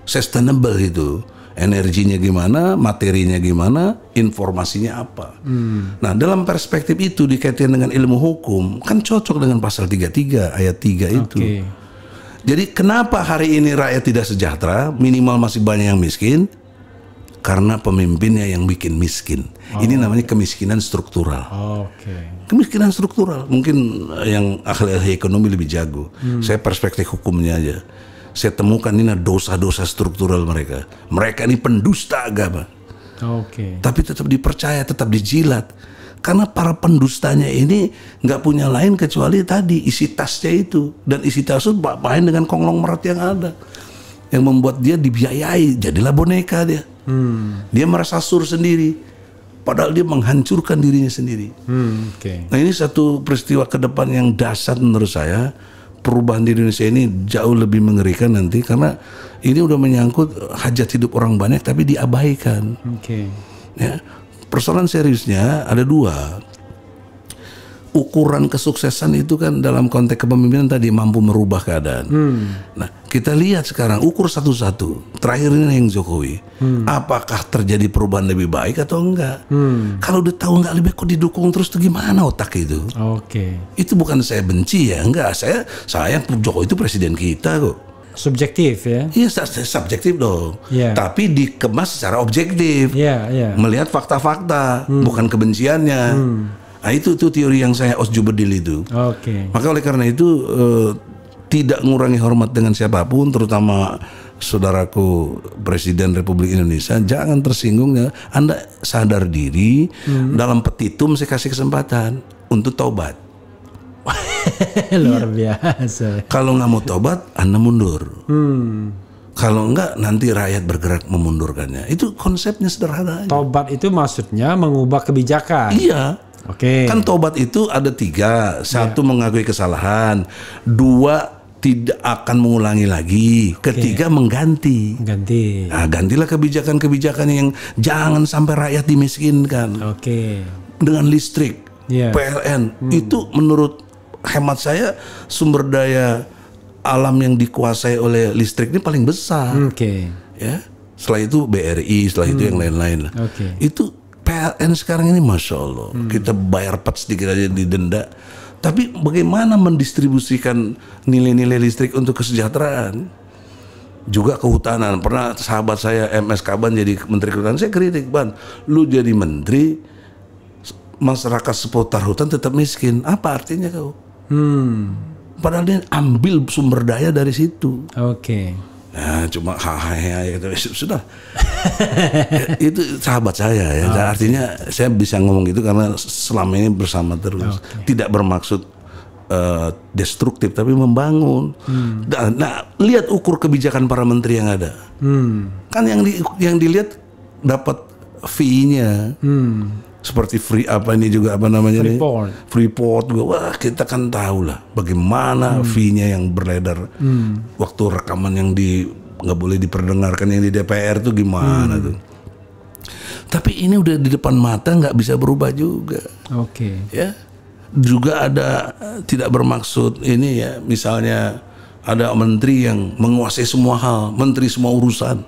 sustainable itu. Energinya gimana, materinya gimana, informasinya apa. Nah dalam perspektif itu dikaitkan dengan ilmu hukum kan cocok dengan pasal 33 ayat 3 itu. Jadi kenapa hari ini rakyat tidak sejahtera, minimal masih banyak yang miskin? Karena pemimpinnya yang bikin miskin. Ini namanya kemiskinan struktural. Kemiskinan struktural. Mungkin yang ahli ekonomi lebih jago. Saya perspektif hukumnya aja. Saya temukan ini dosa-dosa struktural mereka. Mereka ini pendusta agama. Tapi tetap dipercaya, tetap dijilat. Karena para pendustanya ini nggak punya lain kecuali tadi isi tasnya itu. Dan isi tas itu main dengan konglomerat yang ada. Yang membuat dia dibiayai, jadilah boneka dia. Dia merasa sur sendiri, padahal dia menghancurkan dirinya sendiri. Nah ini satu peristiwa ke depan yang dahsyat menurut saya. Perubahan di Indonesia ini jauh lebih mengerikan nanti, karena ini udah menyangkut hajat hidup orang banyak tapi diabaikan. Ya, persoalan seriusnya ada 2. Ukuran kesuksesan itu kan dalam konteks kepemimpinan tadi mampu merubah keadaan. Nah kita lihat sekarang ukur satu-satu. Terakhir ini yang Jokowi. Apakah terjadi perubahan lebih baik atau enggak? Kalau udah tahu enggak lebih kok didukung terus tuh gimana otak itu? Itu bukan saya benci ya, enggak. Saya sayang Jokowi itu presiden kita kok. Subjektif ya? Iya subjektif dong. Tapi dikemas secara objektif. Melihat fakta-fakta, bukan kebenciannya. Nah itu teori yang saya osjubedil itu. Maka oleh karena itu tidak mengurangi hormat dengan siapapun, terutama saudaraku Presiden Republik Indonesia, jangan tersinggung ya. Anda sadar diri, dalam petitum saya kasih kesempatan untuk taubat. Luar biasa. Kalau nggak mau taubat, Anda mundur. Kalau enggak nanti rakyat bergerak memundurkannya. Itu konsepnya sederhana. Taubat itu maksudnya mengubah kebijakan. Iya. Kan tobat itu ada 3. 1 mengakui kesalahan, 2 tidak akan mengulangi lagi, 3 mengganti. Nah, gantilah kebijakan-kebijakan yang jangan sampai rakyat dimiskinkan. Dengan listrik, PLN itu menurut hemat saya sumber daya alam yang dikuasai oleh listrik ini paling besar. Ya, setelah itu BRI, setelah itu yang lain-lain. Itu PLN sekarang ini Masya Allah, kita bayar sedikit aja didenda. Tapi bagaimana mendistribusikan nilai-nilai listrik untuk kesejahteraan? Juga kehutanan. Pernah sahabat saya MS Kaban jadi menteri kehutanan, saya kritik, Ban, lu jadi menteri, masyarakat seputar hutan tetap miskin. Apa artinya kau? Padahal dia ambil sumber daya dari situ. Nah, cuma gitu. Sudah. Itu sahabat saya ya. Artinya saya bisa ngomong gitu karena selama ini bersama terus. Tidak bermaksud destruktif tapi membangun. Nah, lihat ukur kebijakan para menteri yang ada. Kan yang dilihat dapat fee-nya. seperti ini juga apa namanya nih? Freeport juga. Wah, kita kan tahu lah bagaimana fee-nya yang beredar. Waktu rekaman yang nggak boleh diperdengarkan yang di DPR tuh gimana tuh. Tapi ini udah di depan mata, nggak bisa berubah juga. Ya, juga ada tidak bermaksud ini ya, misalnya ada menteri yang menguasai semua hal, menteri semua urusan.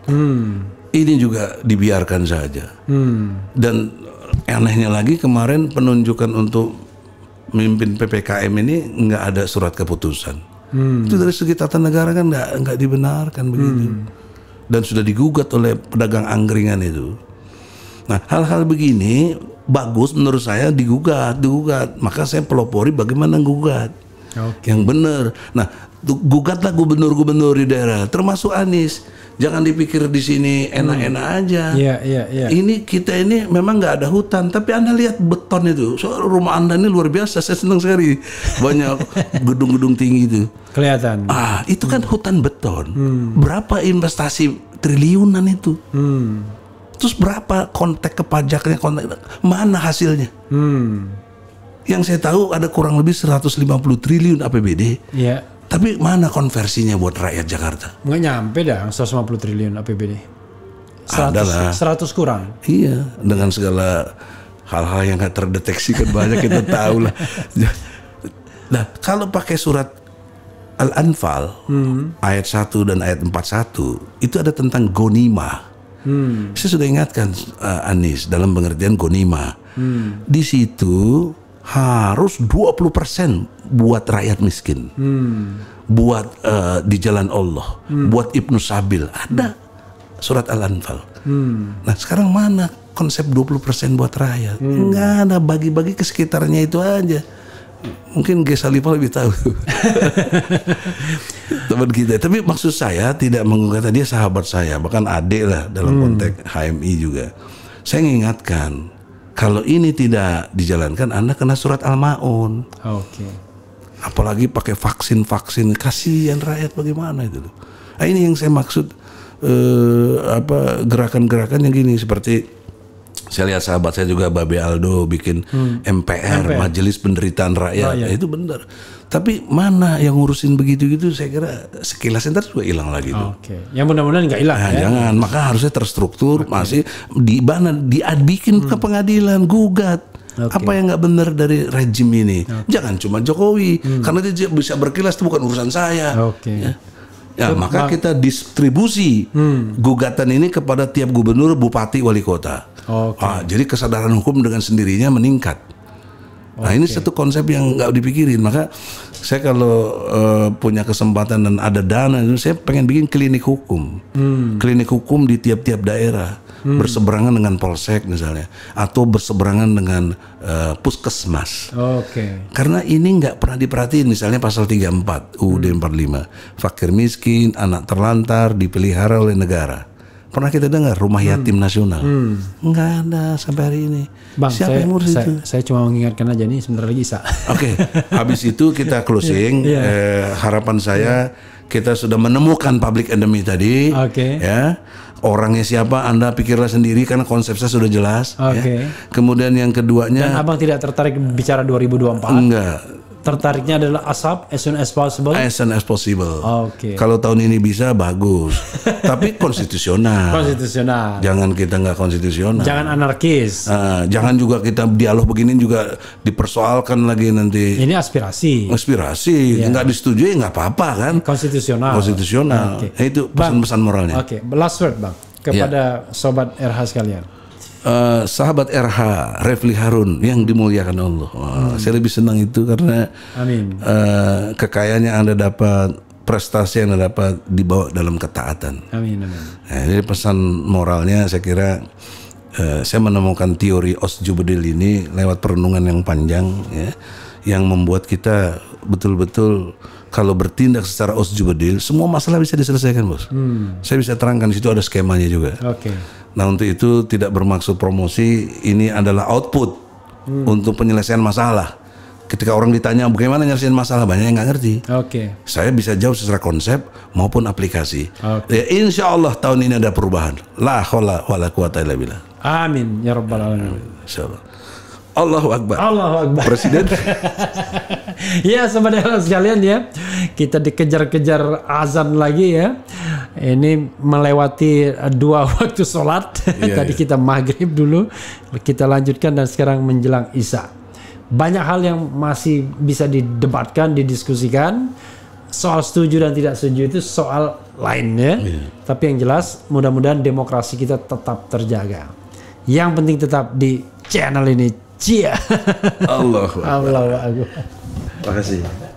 Ini juga dibiarkan saja. Dan anehnya lagi kemarin penunjukan untuk memimpin PPKM ini nggak ada surat keputusan. Itu dari segi tata negara kan nggak dibenarkan begitu. Dan sudah digugat oleh pedagang angkringan itu. Nah, hal-hal begini bagus menurut saya digugat. Maka saya pelopori bagaimana gugat yang benar. Nah, gugatlah gubernur-gubernur di daerah, termasuk Anies. Jangan dipikir di sini enak-enak aja. Ini kita ini memang nggak ada hutan, tapi Anda lihat beton itu. Soal rumah Anda ini luar biasa. Saya senang sekali. Banyak gedung-gedung tinggi itu. Kelihatan. Itu kan hutan beton. Berapa investasi triliunan itu? Terus berapa kontek ke pajaknya? Mana hasilnya? Yang saya tahu ada kurang lebih 150 triliun APBD. Tapi mana konversinya buat rakyat Jakarta? Nggak nyampe dah 150 triliun APBD. 100 kurang. Iya, dengan segala hal-hal yang nggak terdeteksi kan banyak kita tahu lah. Nah, kalau pakai surat Al-Anfal ayat 1 dan ayat 41 itu ada tentang gonima. Saya sudah ingatkan Anies dalam pengertian gonima. Di situ harus 20% buat rakyat miskin, buat di jalan Allah, buat Ibnu Sabil. Ada surat Al-Anfal. Nah, sekarang mana konsep 20% buat rakyat? Enggak ada, bagi-bagi ke sekitarnya itu aja. Mungkin G. Salifah lebih tahu. Teman kita. Tapi maksud saya tidak mengugat, dia sahabat saya, bahkan adik lah dalam konteks HMI juga. Saya mengingatkan, kalau ini tidak dijalankan, Anda kena surat Al-Maun. Apalagi pakai vaksin-vaksin, kasihan rakyat bagaimana itu. Nah, ini yang saya maksud gerakan-gerakan yang gini, seperti saya lihat sahabat saya juga Babe Aldo bikin MPR, Majelis Penderitaan Rakyat. Itu benar. Tapi mana yang ngurusin begitu-gitu, saya kira sekilas ntar juga hilang lagi tuh. Yang mudah-mudahan nggak hilang. Jangan, maka harusnya terstruktur, masih bikin ke pengadilan, gugat. Apa yang nggak benar dari rejim ini? Jangan cuma Jokowi, karena dia bisa berkilas itu bukan urusan saya. Ya, maka kita distribusi gugatan ini kepada tiap gubernur, bupati, wali kota. Jadi kesadaran hukum dengan sendirinya meningkat. Nah, ini satu konsep yang nggak dipikirin. Maka saya kalau punya kesempatan dan ada dana, saya pengen bikin klinik hukum. Klinik hukum di tiap-tiap daerah, berseberangan dengan polsek misalnya, atau berseberangan dengan puskesmas. Karena ini nggak pernah diperhatiin. Misalnya pasal 34 UUD 45, fakir miskin, anak terlantar dipelihara oleh negara. Pernah kita dengar rumah yatim nasional? Nggak ada sampai hari ini. Bang, siapa yang ngurus itu? Saya cuma mengingatkan aja nih, sebentar lagi Isa. Habis itu kita closing. Harapan saya kita sudah menemukan public enemy tadi. Ya, orangnya siapa Anda pikirlah sendiri karena konsep saya sudah jelas. Ya. Kemudian yang keduanya. Dan Abang tidak tertarik bicara 2024? Enggak. Tertariknya adalah ASAP, as soon as possible. As soon as possible. Kalau tahun ini bisa bagus, tapi konstitusional. Jangan kita nggak konstitusional. Jangan anarkis. Jangan juga kita dialog begini juga dipersoalkan lagi nanti. Ini aspirasi. Nggak disetujui nggak apa-apa kan. Konstitusional. Nah, itu pesan-pesan moralnya. Last word Bang kepada sobat RH sekalian. Sahabat RH Refli Harun yang dimuliakan Allah. Saya lebih senang itu karena kekayaan yang Anda dapat, prestasi yang Anda dapat dibawa dalam ketaatan. Nah, jadi pesan moralnya saya kira saya menemukan teori Osjubedil ini lewat perenungan yang panjang ya, yang membuat kita betul-betul kalau bertindak secara Osjubedil semua masalah bisa diselesaikan, Bos. Saya bisa terangkan di situ ada skemanya juga. Nah, untuk itu tidak bermaksud promosi, ini adalah output untuk penyelesaian masalah. Ketika orang ditanya bagaimana nyelesain masalah, banyak yang nggak ngerti. Saya bisa jawab secara konsep maupun aplikasi. Ya, insya Allah tahun ini ada perubahan. La haula wala quwata illa billah. Amin ya rabbal alamin. Insyaallah. Allahu Akbar. Allahu Akbar. Presiden. Ya, saudara sekalian ya, kita dikejar-kejar azan lagi ya. Ini melewati 2 waktu sholat. Tadi kita maghrib dulu, kita lanjutkan dan sekarang menjelang isya. Banyak hal yang masih bisa didebatkan, didiskusikan. Soal setuju dan tidak setuju itu soal lainnya. Tapi yang jelas, mudah-mudahan demokrasi kita tetap terjaga. Yang penting tetap di channel ini. Cia. Allahu Akbar. Allahu Akbar. Terima kasih.